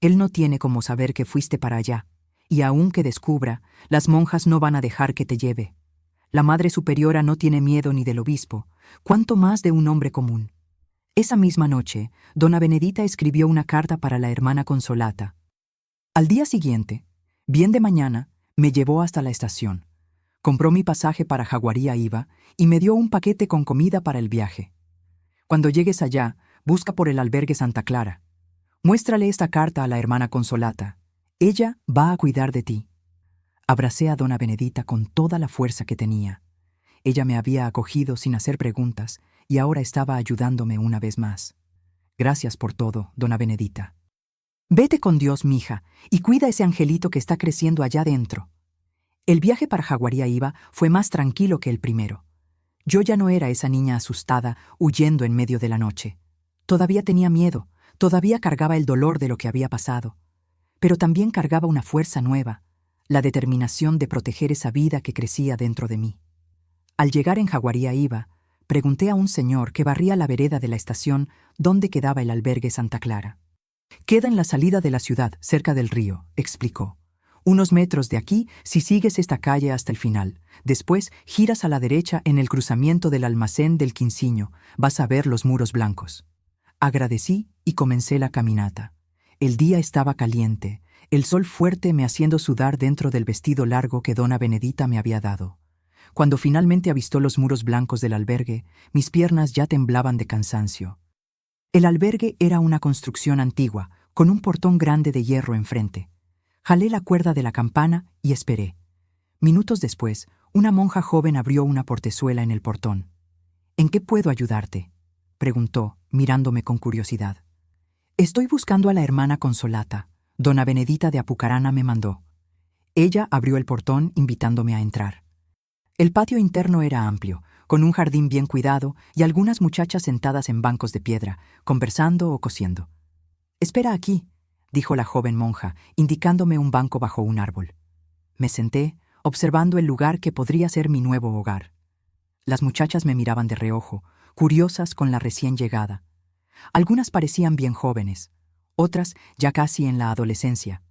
Él no tiene cómo saber que fuiste para allá, y aun que descubra, las monjas no van a dejar que te lleve. La Madre Superiora no tiene miedo ni del obispo, cuanto más de un hombre común. Esa misma noche, dona Benedita escribió una carta para la hermana Consolata. Al día siguiente, bien de mañana, me llevó hasta la estación. Compró mi pasaje para Jaguariaíba y me dio un paquete con comida para el viaje. Cuando llegues allá, busca por el albergue Santa Clara. Muéstrale esta carta a la hermana Consolata. Ella va a cuidar de ti. Abracé a dona Benedita con toda la fuerza que tenía. Ella me había acogido sin hacer preguntas y ahora estaba ayudándome una vez más. Gracias por todo, dona Benedita. Vete con Dios, mija, y cuida ese angelito que está creciendo allá dentro. El viaje para Jaguariaíba fue más tranquilo que el primero. Yo ya no era esa niña asustada, huyendo en medio de la noche. Todavía tenía miedo, todavía cargaba el dolor de lo que había pasado. Pero también cargaba una fuerza nueva, la determinación de proteger esa vida que crecía dentro de mí. Al llegar en Jaguariaíba, pregunté a un señor que barría la vereda de la estación dónde quedaba el albergue Santa Clara. Queda en la salida de la ciudad, cerca del río, explicó. Unos metros de aquí si sigues esta calle hasta el final. Después giras a la derecha en el cruzamiento del almacén del Quinciño. Vas a ver los muros blancos. Agradecí y comencé la caminata. El día estaba caliente, el sol fuerte me haciendo sudar dentro del vestido largo que dona Benedita me había dado. Cuando finalmente avistó los muros blancos del albergue, mis piernas ya temblaban de cansancio. El albergue era una construcción antigua, con un portón grande de hierro enfrente. Jalé la cuerda de la campana y esperé. Minutos después, una monja joven abrió una portezuela en el portón. «¿En qué puedo ayudarte?», preguntó, mirándome con curiosidad. «Estoy buscando a la hermana Consolata. Dona Benedita de Apucarana me mandó». Ella abrió el portón invitándome a entrar. El patio interno era amplio, con un jardín bien cuidado y algunas muchachas sentadas en bancos de piedra, conversando o cosiendo. «Espera aquí», dijo la joven monja, indicándome un banco bajo un árbol. Me senté, observando el lugar que podría ser mi nuevo hogar. Las muchachas me miraban de reojo, curiosas con la recién llegada. Algunas parecían bien jóvenes, otras ya casi en la adolescencia.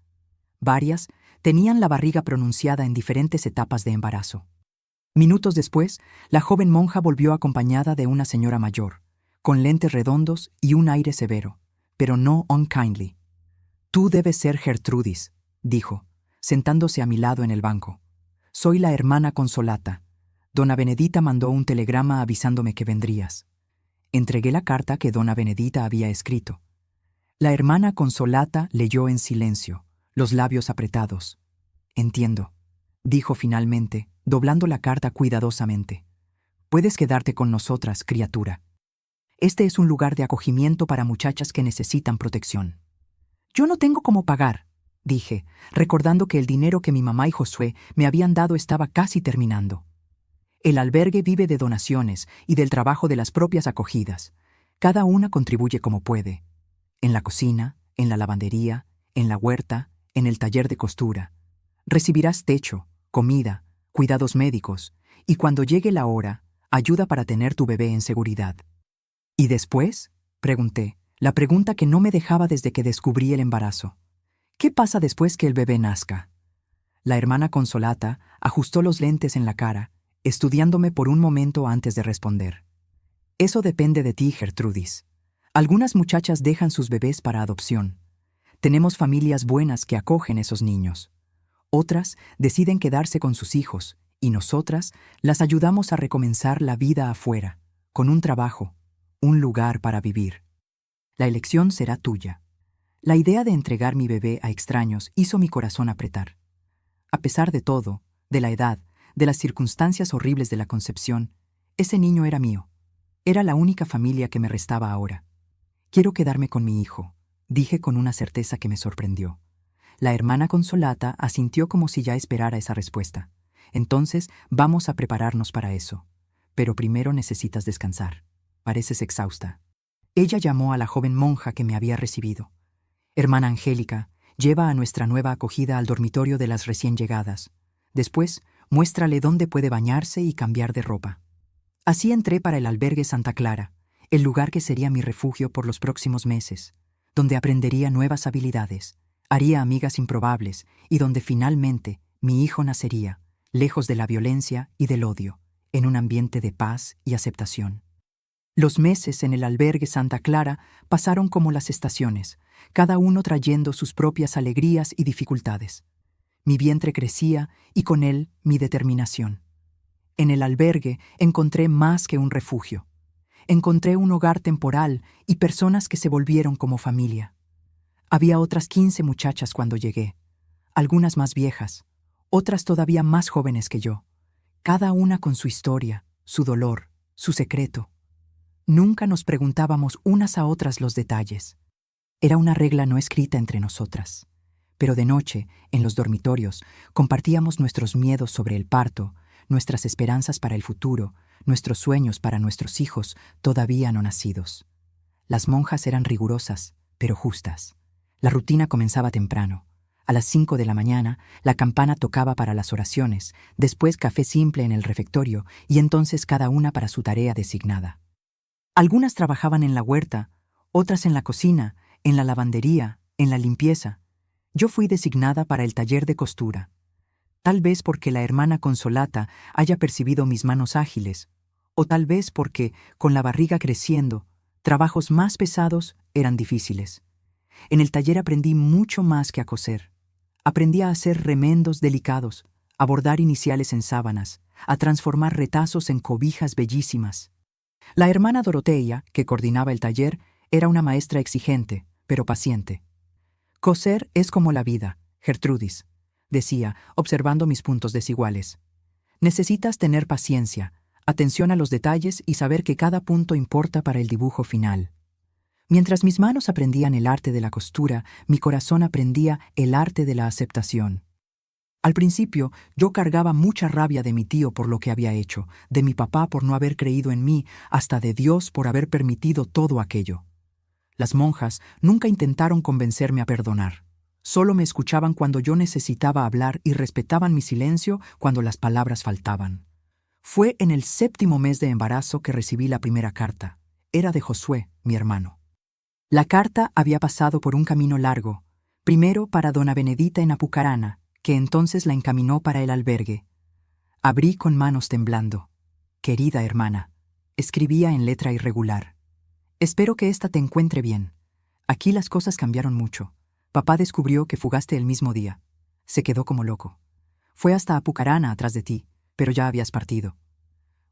Varias tenían la barriga pronunciada en diferentes etapas de embarazo. Minutos después, la joven monja volvió acompañada de una señora mayor, con lentes redondos y un aire severo, pero no unkindly. «Tú debes ser Gertrudis», dijo, sentándose a mi lado en el banco. «Soy la hermana Consolata. Dona Benedita mandó un telegrama avisándome que vendrías». Entregué la carta que dona Benedita había escrito. La hermana Consolata leyó en silencio, los labios apretados. «Entiendo», dijo finalmente, doblando la carta cuidadosamente. «Puedes quedarte con nosotras, criatura. Este es un lugar de acogimiento para muchachas que necesitan protección». «Yo no tengo cómo pagar», dije, recordando que el dinero que mi mamá y Josué me habían dado estaba casi terminando. El albergue vive de donaciones y del trabajo de las propias acogidas. Cada una contribuye como puede. En la cocina, en la lavandería, en la huerta, en el taller de costura. Recibirás techo, comida, cuidados médicos y cuando llegue la hora, ayuda para tener tu bebé en seguridad». «¿Y después?», pregunté, la pregunta que no me dejaba desde que descubrí el embarazo. «¿Qué pasa después que el bebé nazca?». La hermana Consolata ajustó los lentes en la cara, estudiándome por un momento antes de responder. «Eso depende de ti, Gertrudis. Algunas muchachas dejan sus bebés para adopción. Tenemos familias buenas que acogen esos niños. Otras deciden quedarse con sus hijos y nosotras las ayudamos a recomenzar la vida afuera, con un trabajo, un lugar para vivir. La elección será tuya». La idea de entregar mi bebé a extraños hizo mi corazón apretar. A pesar de todo, de la edad, de las circunstancias horribles de la concepción, ese niño era mío. Era la única familia que me restaba ahora. «Quiero quedarme con mi hijo», dije con una certeza que me sorprendió. La hermana Consolata asintió como si ya esperara esa respuesta. «Entonces vamos a prepararnos para eso. Pero primero necesitas descansar. Pareces exhausta». Ella llamó a la joven monja que me había recibido. «Hermana Angélica, lleva a nuestra nueva acogida al dormitorio de las recién llegadas. Después, muéstrale dónde puede bañarse y cambiar de ropa». Así entré para el albergue Santa Clara, el lugar que sería mi refugio por los próximos meses, donde aprendería nuevas habilidades, haría amigas improbables y donde finalmente mi hijo nacería, lejos de la violencia y del odio, en un ambiente de paz y aceptación. Los meses en el albergue Santa Clara pasaron como las estaciones, cada uno trayendo sus propias alegrías y dificultades. Mi vientre crecía y con él mi determinación. En el albergue encontré más que un refugio. Encontré un hogar temporal y personas que se volvieron como familia. Había otras 15 muchachas cuando llegué, algunas más viejas, otras todavía más jóvenes que yo, cada una con su historia, su dolor, su secreto. Nunca nos preguntábamos unas a otras los detalles. Era una regla no escrita entre nosotras. Pero de noche, en los dormitorios, compartíamos nuestros miedos sobre el parto, nuestras esperanzas para el futuro, nuestros sueños para nuestros hijos todavía no nacidos. Las monjas eran rigurosas, pero justas. La rutina comenzaba temprano. A las 5 de la mañana, la campana tocaba para las oraciones, después café simple en el refectorio y entonces cada una para su tarea designada. Algunas trabajaban en la huerta, otras en la cocina, en la lavandería, en la limpieza. Yo fui designada para el taller de costura. Tal vez porque la hermana Consolata haya percibido mis manos ágiles, o tal vez porque, con la barriga creciendo, trabajos más pesados eran difíciles. En el taller aprendí mucho más que a coser. Aprendí a hacer remendos delicados, a bordar iniciales en sábanas, a transformar retazos en cobijas bellísimas. La hermana Dorotea, que coordinaba el taller, era una maestra exigente, pero paciente. Coser es como la vida, Gertrudis, decía, observando mis puntos desiguales. Necesitas tener paciencia, atención a los detalles y saber que cada punto importa para el dibujo final. Mientras mis manos aprendían el arte de la costura, mi corazón aprendía el arte de la aceptación. Al principio, yo cargaba mucha rabia de mi tío por lo que había hecho, de mi papá por no haber creído en mí, hasta de Dios por haber permitido todo aquello. Las monjas nunca intentaron convencerme a perdonar. Solo me escuchaban cuando yo necesitaba hablar y respetaban mi silencio cuando las palabras faltaban. Fue en el 7º mes de embarazo que recibí la primera carta. Era de Josué, mi hermano. La carta había pasado por un camino largo, primero para dona Benedita en Apucarana, que entonces la encaminó para el albergue. Abrí con manos temblando. Querida hermana, escribía en letra irregular. Espero que esta te encuentre bien. Aquí las cosas cambiaron mucho. Papá descubrió que fugaste el mismo día. Se quedó como loco. Fue hasta Apucarana atrás de ti, pero ya habías partido.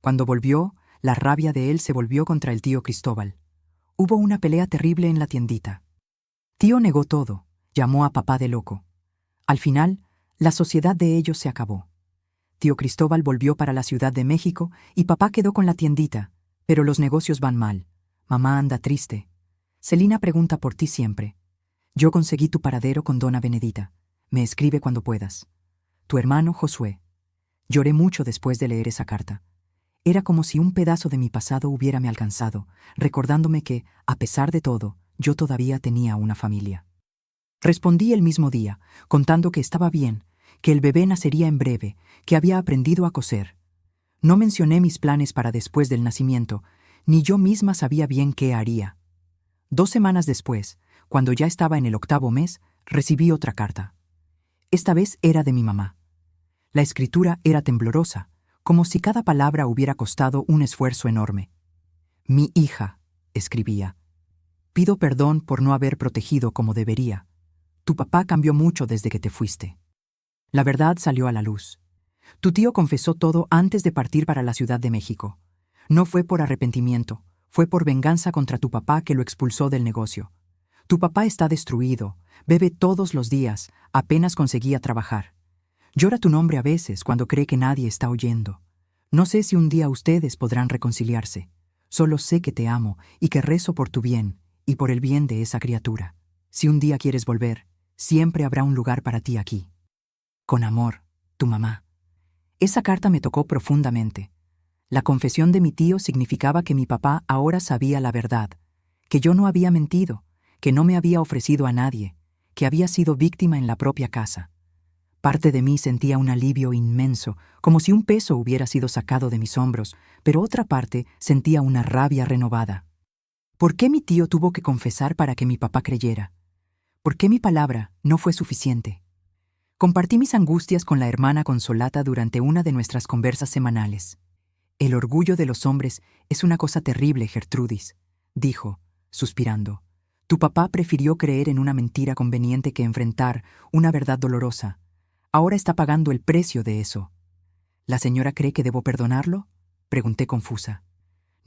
Cuando volvió, la rabia de él se volvió contra el tío Cristóbal. Hubo una pelea terrible en la tiendita. Tío negó todo, llamó a papá de loco. Al final, la sociedad de ellos se acabó. Tío Cristóbal volvió para la Ciudad de México y papá quedó con la tiendita, pero los negocios van mal. Mamá anda triste. Celina pregunta por ti siempre. Yo conseguí tu paradero con dona Benedita. Me escribe cuando puedas. Tu hermano Josué. Lloré mucho después de leer esa carta. Era como si un pedazo de mi pasado hubiérame alcanzado, recordándome que, a pesar de todo, yo todavía tenía una familia. Respondí el mismo día, contando que estaba bien, que el bebé nacería en breve, que había aprendido a coser. No mencioné mis planes para después del nacimiento, ni yo misma sabía bien qué haría. 2 semanas después, cuando ya estaba en el 8º mes, recibí otra carta. Esta vez era de mi mamá. La escritura era temblorosa, como si cada palabra hubiera costado un esfuerzo enorme. Mi hija, escribía. Pido perdón por no haber protegido como debería. Tu papá cambió mucho desde que te fuiste. La verdad salió a la luz. Tu tío confesó todo antes de partir para la Ciudad de México. No fue por arrepentimiento, fue por venganza contra tu papá que lo expulsó del negocio. Tu papá está destruido, bebe todos los días, apenas conseguía trabajar. Llora tu nombre a veces cuando cree que nadie está oyendo. No sé si un día ustedes podrán reconciliarse. Solo sé que te amo y que rezo por tu bien y por el bien de esa criatura. Si un día quieres volver, siempre habrá un lugar para ti aquí. Con amor, tu mamá. Esa carta me tocó profundamente. La confesión de mi tío significaba que mi papá ahora sabía la verdad, que yo no había mentido, que no me había ofrecido a nadie, que había sido víctima en la propia casa. Parte de mí sentía un alivio inmenso, como si un peso hubiera sido sacado de mis hombros, pero otra parte sentía una rabia renovada. ¿Por qué mi tío tuvo que confesar para que mi papá creyera? ¿Por qué mi palabra no fue suficiente? Compartí mis angustias con la hermana Consolata durante una de nuestras conversas semanales. El orgullo de los hombres es una cosa terrible, Gertrudis, dijo, suspirando. Tu papá prefirió creer en una mentira conveniente que enfrentar una verdad dolorosa. Ahora está pagando el precio de eso. ¿La señora cree que debo perdonarlo? Pregunté confusa.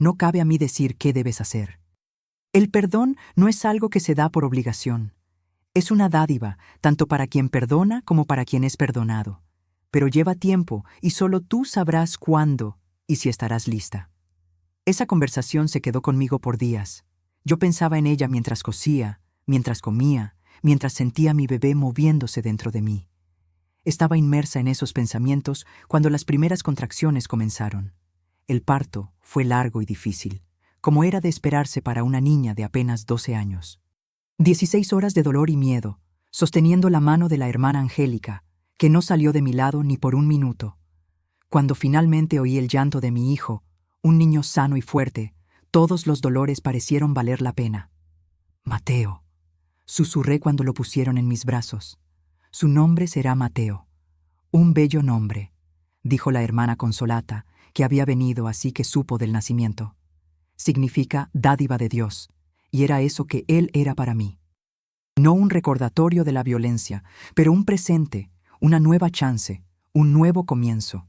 No cabe a mí decir qué debes hacer. El perdón no es algo que se da por obligación. Es una dádiva, tanto para quien perdona como para quien es perdonado. Pero lleva tiempo y solo tú sabrás cuándo y si estarás lista. Esa conversación se quedó conmigo por días. Yo pensaba en ella mientras cosía, mientras comía, mientras sentía a mi bebé moviéndose dentro de mí. Estaba inmersa en esos pensamientos cuando las primeras contracciones comenzaron. El parto fue largo y difícil, como era de esperarse para una niña de apenas 12 años. 16 horas de dolor y miedo, sosteniendo la mano de la hermana Angélica, que no salió de mi lado ni por un minuto. Cuando finalmente oí el llanto de mi hijo, un niño sano y fuerte, todos los dolores parecieron valer la pena. Mateo, susurré cuando lo pusieron en mis brazos. Su nombre será Mateo. Un bello nombre, dijo la hermana Consolata, que había venido así que supo del nacimiento. Significa dádiva de Dios, y era eso que él era para mí. No un recordatorio de la violencia, pero un presente, una nueva chance, un nuevo comienzo.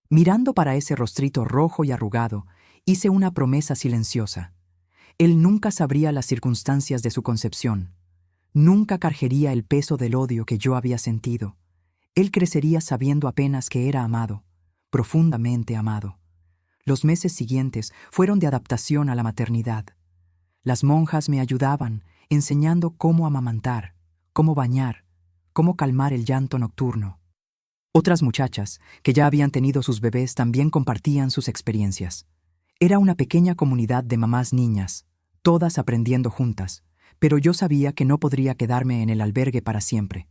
Mirando para ese rostrito rojo y arrugado, hice una promesa silenciosa. Él nunca sabría las circunstancias de su concepción. Nunca cargaría el peso del odio que yo había sentido. Él crecería sabiendo apenas que era amado, profundamente amado. Los meses siguientes fueron de adaptación a la maternidad. Las monjas me ayudaban, enseñando cómo amamantar, cómo bañar, cómo calmar el llanto nocturno. Otras muchachas, que ya habían tenido sus bebés, también compartían sus experiencias. Era una pequeña comunidad de mamás niñas, todas aprendiendo juntas, pero yo sabía que no podría quedarme en el albergue para siempre.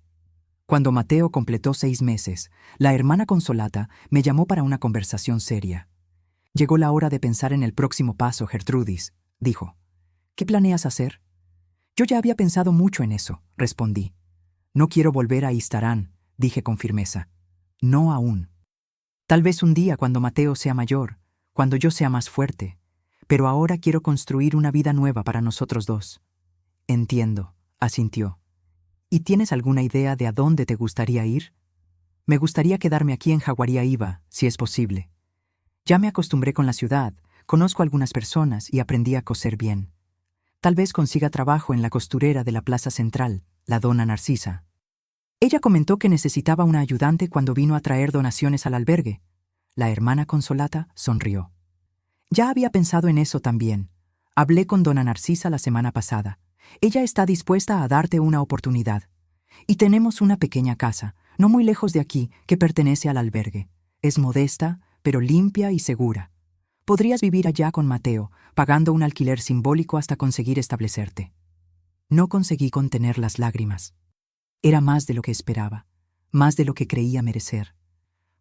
Cuando Mateo completó 6 meses, la hermana Consolata me llamó para una conversación seria. Llegó la hora de pensar en el próximo paso, Gertrudis, dijo. ¿Qué planeas hacer? Yo ya había pensado mucho en eso, respondí. No quiero volver a Istarán, dije con firmeza. No aún. Tal vez un día cuando Mateo sea mayor, cuando yo sea más fuerte, pero ahora quiero construir una vida nueva para nosotros dos. Entiendo, asintió. ¿Y tienes alguna idea de a dónde te gustaría ir? Me gustaría quedarme aquí en Jaguariaíba, si es posible. Ya me acostumbré con la ciudad, conozco a algunas personas y aprendí a coser bien. Tal vez consiga trabajo en la costurera de la Plaza Central, la dona Narcisa. Ella comentó que necesitaba una ayudante cuando vino a traer donaciones al albergue. La hermana Consolata sonrió. Ya había pensado en eso también. Hablé con dona Narcisa la semana pasada. Ella está dispuesta a darte una oportunidad. Y tenemos una pequeña casa, no muy lejos de aquí, que pertenece al albergue. Es modesta, pero limpia y segura. Podrías vivir allá con Mateo, pagando un alquiler simbólico hasta conseguir establecerte. No conseguí contener las lágrimas. Era más de lo que esperaba, más de lo que creía merecer.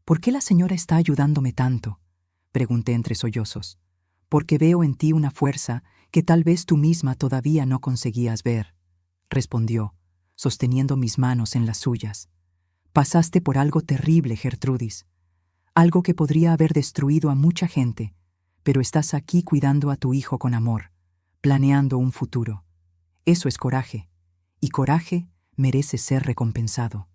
¿Por qué la señora está ayudándome tanto?, pregunté entre sollozos. Porque veo en ti una fuerza que tal vez tú misma todavía no conseguías ver, respondió, sosteniendo mis manos en las suyas. Pasaste por algo terrible, Gertrudis. Algo que podría haber destruido a mucha gente, pero estás aquí cuidando a tu hijo con amor, planeando un futuro. Eso es coraje, y coraje merece ser recompensado.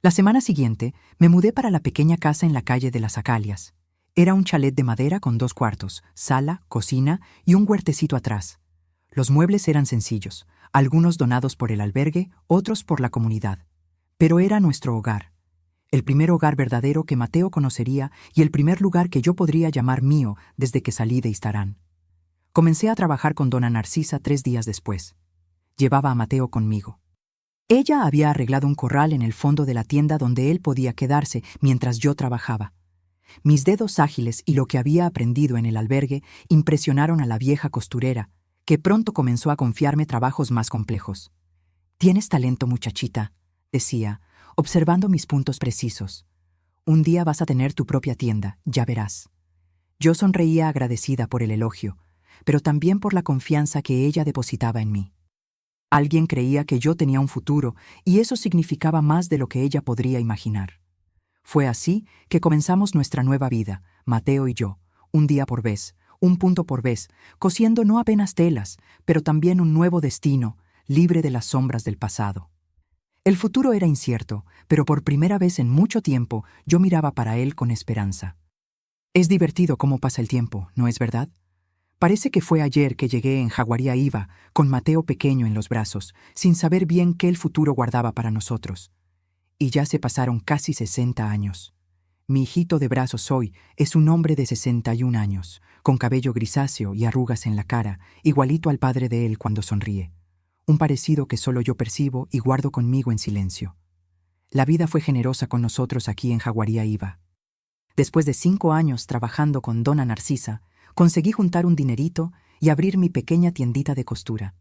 La semana siguiente me mudé para la pequeña casa en la calle de las Acalias. Era un chalet de madera con 2 cuartos, sala, cocina y un huertecito atrás. Los muebles eran sencillos, algunos donados por el albergue, otros por la comunidad. Pero era nuestro hogar. El primer hogar verdadero que Mateo conocería y el primer lugar que yo podría llamar mío desde que salí de Istarán. Comencé a trabajar con dona Narcisa 3 días después. Llevaba a Mateo conmigo. Ella había arreglado un corral en el fondo de la tienda donde él podía quedarse mientras yo trabajaba. Mis dedos ágiles y lo que había aprendido en el albergue impresionaron a la vieja costurera, que pronto comenzó a confiarme trabajos más complejos. «Tienes talento, muchachita», decía, observando mis puntos precisos. «Un día vas a tener tu propia tienda, ya verás». Yo sonreía agradecida por el elogio, pero también por la confianza que ella depositaba en mí. Alguien creía que yo tenía un futuro, y eso significaba más de lo que ella podría imaginar. Fue así que comenzamos nuestra nueva vida, Mateo y yo, un día por vez, un punto por vez, cosiendo no apenas telas, pero también un nuevo destino, libre de las sombras del pasado. El futuro era incierto, pero por primera vez en mucho tiempo yo miraba para él con esperanza. Es divertido cómo pasa el tiempo, ¿no es verdad? Parece que fue ayer que llegué en Jaguariaíba, con Mateo pequeño en los brazos, sin saber bien qué el futuro guardaba para nosotros. Y ya se pasaron casi 60 años. Mi hijito de brazos hoy es un hombre de 61 años, con cabello grisáceo y arrugas en la cara, igualito al padre de él cuando sonríe. Un parecido que solo yo percibo y guardo conmigo en silencio. La vida fue generosa con nosotros aquí en Jaguariaíba. Después de 5 años trabajando con dona Narcisa, conseguí juntar un dinerito y abrir mi pequeña tiendita de costura.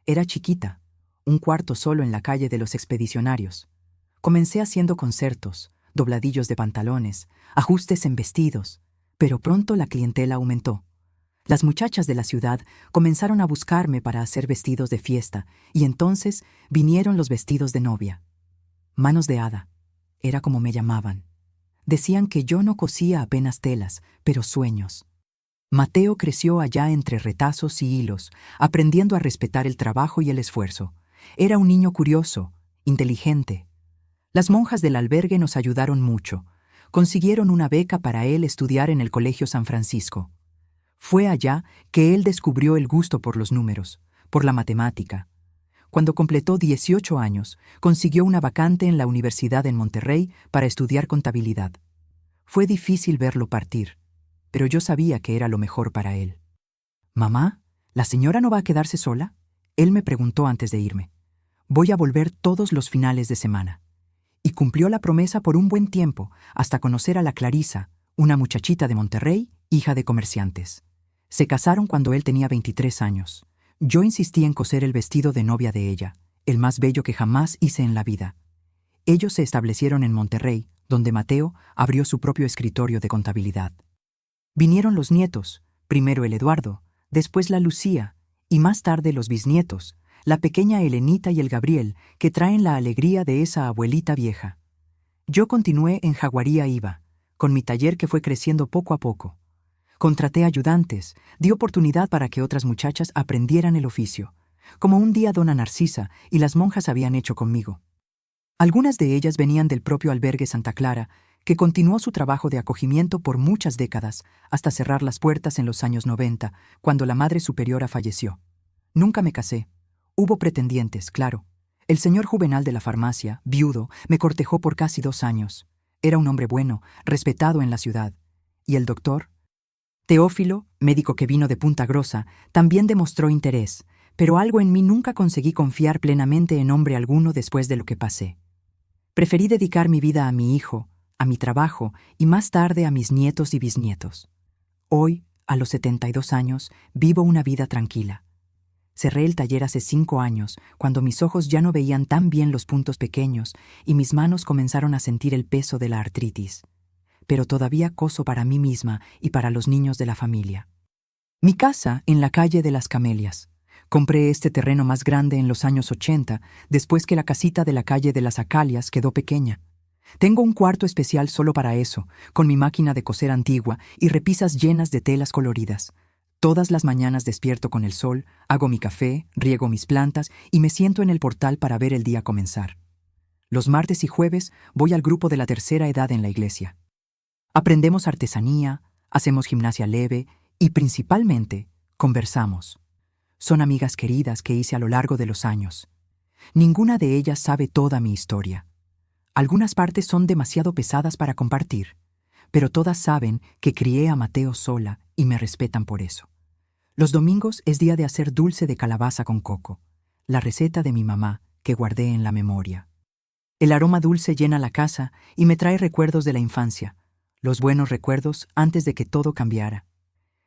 Era chiquita, un cuarto solo en la calle de los Expedicionarios. Comencé haciendo concertos, dobladillos de pantalones, ajustes en vestidos, pero pronto la clientela aumentó. Las muchachas de la ciudad comenzaron a buscarme para hacer vestidos de fiesta, y entonces vinieron los vestidos de novia. Manos de hada, era como me llamaban. Decían que yo no cosía apenas telas, pero sueños. Mateo creció allá entre retazos y hilos, aprendiendo a respetar el trabajo y el esfuerzo. Era un niño curioso, inteligente. Las monjas del albergue nos ayudaron mucho. Consiguieron una beca para él estudiar en el Colegio San Francisco. Fue allá que él descubrió el gusto por los números, por la matemática. Cuando completó 18 años, consiguió una vacante en la universidad en Monterrey para estudiar contabilidad. Fue difícil verlo partir, pero yo sabía que era lo mejor para él. «Mamá, ¿la señora no va a quedarse sola?», él me preguntó antes de irme. «Voy a volver todos los finales de semana». Y cumplió la promesa por un buen tiempo, hasta conocer a la Clarisa, una muchachita de Monterrey, hija de comerciantes. Se casaron cuando él tenía 23 años. Yo insistí en coser el vestido de novia de ella, el más bello que jamás hice en la vida. Ellos se establecieron en Monterrey, donde Mateo abrió su propio escritorio de contabilidad. Vinieron los nietos, primero el Eduardo, después la Lucía, y más tarde los bisnietos, la pequeña Elenita y el Gabriel, que traen la alegría de esa abuelita vieja. Yo continué en Jaguariaíba, con mi taller que fue creciendo poco a poco. Contraté ayudantes, di oportunidad para que otras muchachas aprendieran el oficio, como un día dona Narcisa y las monjas habían hecho conmigo. Algunas de ellas venían del propio albergue Santa Clara, que continuó su trabajo de acogimiento por muchas décadas, hasta cerrar las puertas en los años 90, cuando la madre superiora falleció. Nunca me casé. Hubo pretendientes, claro. El señor Juvenal de la farmacia, viudo, me cortejó por casi 2 años. Era un hombre bueno, respetado en la ciudad. ¿Y el doctor? Teófilo, médico que vino de Punta Grossa, también demostró interés, pero algo en mí nunca conseguí confiar plenamente en hombre alguno después de lo que pasé. Preferí dedicar mi vida a mi hijo, a mi trabajo y más tarde a mis nietos y bisnietos. Hoy, a los 72 años, vivo una vida tranquila. Cerré el taller hace 5 años, cuando mis ojos ya no veían tan bien los puntos pequeños y mis manos comenzaron a sentir el peso de la artritis. Pero todavía coso para mí misma y para los niños de la familia. Mi casa en la calle de las Camelias. Compré este terreno más grande en los años 80, después que la casita de la calle de las Acalias quedó pequeña. Tengo un cuarto especial solo para eso, con mi máquina de coser antigua y repisas llenas de telas coloridas. Todas las mañanas despierto con el sol, hago mi café, riego mis plantas y me siento en el portal para ver el día comenzar. Los martes y jueves voy al grupo de la tercera edad en la iglesia. Aprendemos artesanía, hacemos gimnasia leve y principalmente conversamos. Son amigas queridas que hice a lo largo de los años. Ninguna de ellas sabe toda mi historia. Algunas partes son demasiado pesadas para compartir, pero todas saben que crié a Mateo sola y me respetan por eso. Los domingos es día de hacer dulce de calabaza con coco, la receta de mi mamá que guardé en la memoria. El aroma dulce llena la casa y me trae recuerdos de la infancia, los buenos recuerdos antes de que todo cambiara.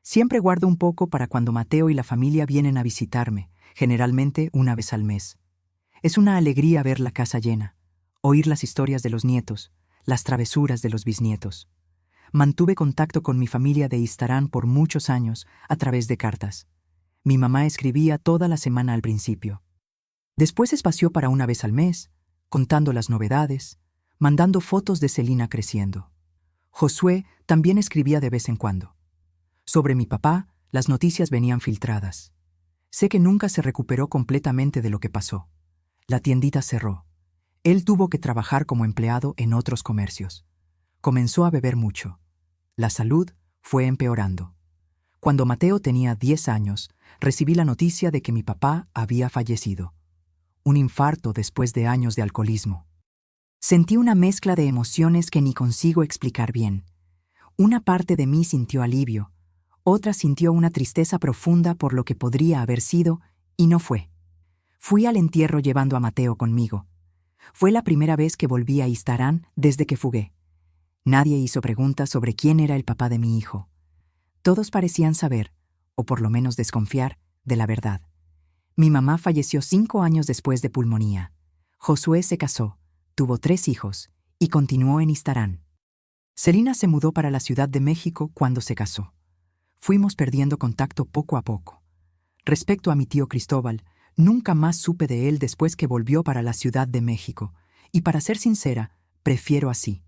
Siempre guardo un poco para cuando Mateo y la familia vienen a visitarme, generalmente una vez al mes. Es una alegría ver la casa llena, oír las historias de los nietos, las travesuras de los bisnietos. Mantuve contacto con mi familia de Istarán por muchos años a través de cartas. Mi mamá escribía toda la semana al principio. Después espació para una vez al mes, contando las novedades, mandando fotos de Celina creciendo. Josué también escribía de vez en cuando. Sobre mi papá, las noticias venían filtradas. Sé que nunca se recuperó completamente de lo que pasó. La tiendita cerró. Él tuvo que trabajar como empleado en otros comercios. Comenzó a beber mucho. La salud fue empeorando. Cuando Mateo tenía 10 años, recibí la noticia de que mi papá había fallecido. Un infarto después de años de alcoholismo. Sentí una mezcla de emociones que ni consigo explicar bien. Una parte de mí sintió alivio, otra sintió una tristeza profunda por lo que podría haber sido y no fue. Fui al entierro llevando a Mateo conmigo. Fue la primera vez que volví a Istarán desde que fugué. Nadie hizo preguntas sobre quién era el papá de mi hijo. Todos parecían saber, o por lo menos desconfiar, de la verdad. Mi mamá falleció 5 años después de pulmonía. Josué se casó, tuvo 3 hijos y continuó en Istarán. Celina se mudó para la Ciudad de México cuando se casó. Fuimos perdiendo contacto poco a poco. Respecto a mi tío Cristóbal, nunca más supe de él después que volvió para la Ciudad de México, y para ser sincera, prefiero así.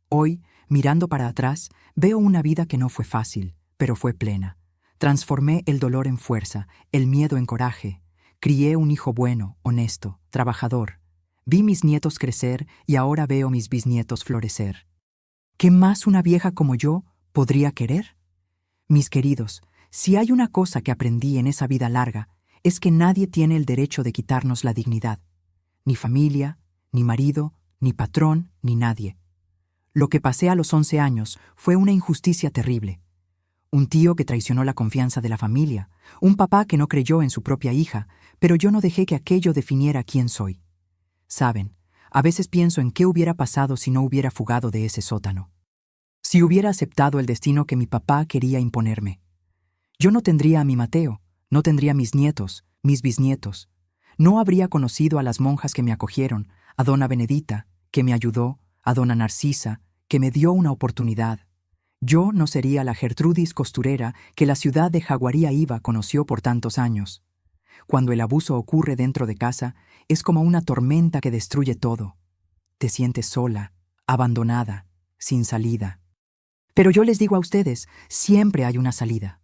Hoy, mirando para atrás, veo una vida que no fue fácil, pero fue plena. Transformé el dolor en fuerza, el miedo en coraje. Crié un hijo bueno, honesto, trabajador. Vi mis nietos crecer y ahora veo mis bisnietos florecer. ¿Qué más una vieja como yo podría querer? Mis queridos, si hay una cosa que aprendí en esa vida larga, es que nadie tiene el derecho de quitarnos la dignidad. Ni familia, ni marido, ni patrón, ni nadie. Lo que pasé a los 11 años fue una injusticia terrible. Un tío que traicionó la confianza de la familia, un papá que no creyó en su propia hija, pero yo no dejé que aquello definiera quién soy. Saben, a veces pienso en qué hubiera pasado si no hubiera fugado de ese sótano. Si hubiera aceptado el destino que mi papá quería imponerme. Yo no tendría a mi Mateo, no tendría mis nietos, mis bisnietos. No habría conocido a las monjas que me acogieron, a dona Benedita, que me ayudó, a dona Narcisa, que me dio una oportunidad. Yo no sería la Gertrudis costurera que la ciudad de Jaguariaíba conoció por tantos años. Cuando el abuso ocurre dentro de casa, es como una tormenta que destruye todo. Te sientes sola, abandonada, sin salida. Pero yo les digo a ustedes, siempre hay una salida.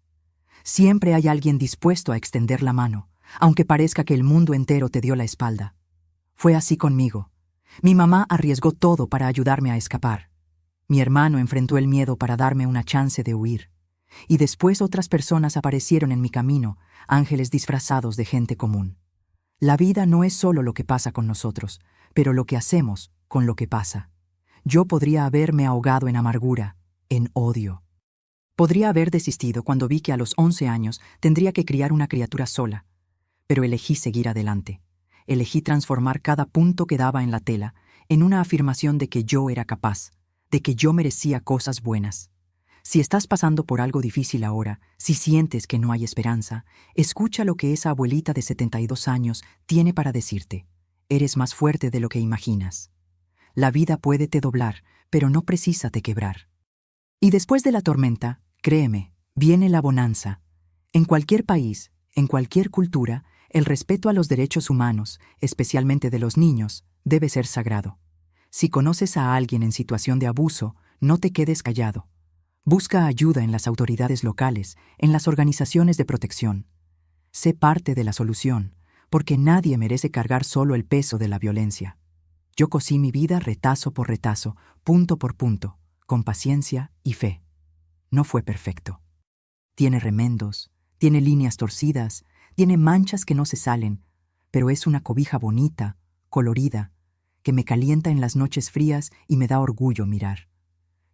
Siempre hay alguien dispuesto a extender la mano, aunque parezca que el mundo entero te dio la espalda. Fue así conmigo. Mi mamá arriesgó todo para ayudarme a escapar. Mi hermano enfrentó el miedo para darme una chance de huir. Y después otras personas aparecieron en mi camino, ángeles disfrazados de gente común. La vida no es solo lo que pasa con nosotros, pero lo que hacemos con lo que pasa. Yo podría haberme ahogado en amargura, en odio. Podría haber desistido cuando vi que a los 11 años tendría que criar una criatura sola, pero elegí seguir adelante. Elegí transformar cada punto que daba en la tela en una afirmación de que yo era capaz, de que yo merecía cosas buenas. Si estás pasando por algo difícil ahora, si sientes que no hay esperanza, escucha lo que esa abuelita de 72 años tiene para decirte. Eres más fuerte de lo que imaginas. La vida puede te doblar, pero no precisa te quebrar. Y después de la tormenta, créeme, viene la bonanza. En cualquier país, en cualquier cultura, el respeto a los derechos humanos, especialmente de los niños, debe ser sagrado. Si conoces a alguien en situación de abuso, no te quedes callado. Busca ayuda en las autoridades locales, en las organizaciones de protección. Sé parte de la solución, porque nadie merece cargar solo el peso de la violencia. Yo cosí mi vida retazo por retazo, punto por punto, con paciencia y fe. No fue perfecto. Tiene remendos, tiene líneas torcidas, tiene manchas que no se salen, pero es una cobija bonita, colorida, que me calienta en las noches frías y me da orgullo mirar.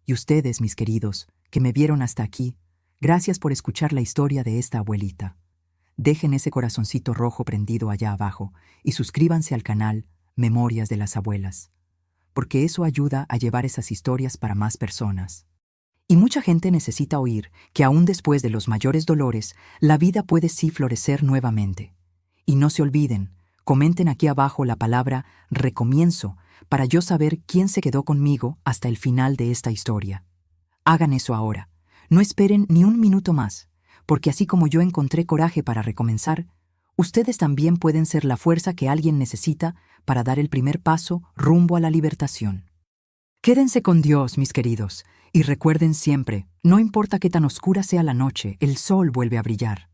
Y ustedes, mis queridos, que me vieron hasta aquí, gracias por escuchar la historia de esta abuelita. Dejen ese corazoncito rojo prendido allá abajo y suscríbanse al canal Memorias de las Abuelas, porque eso ayuda a llevar esas historias para más personas. Y mucha gente necesita oír que aún después de los mayores dolores, la vida puede sí florecer nuevamente. Y no se olviden, comenten aquí abajo la palabra recomienzo para yo saber quién se quedó conmigo hasta el final de esta historia. Hagan eso ahora. No esperen ni un minuto más, porque así como yo encontré coraje para recomenzar, ustedes también pueden ser la fuerza que alguien necesita para dar el primer paso rumbo a la libertación. Quédense con Dios, mis queridos, y recuerden siempre, no importa qué tan oscura sea la noche, el sol vuelve a brillar.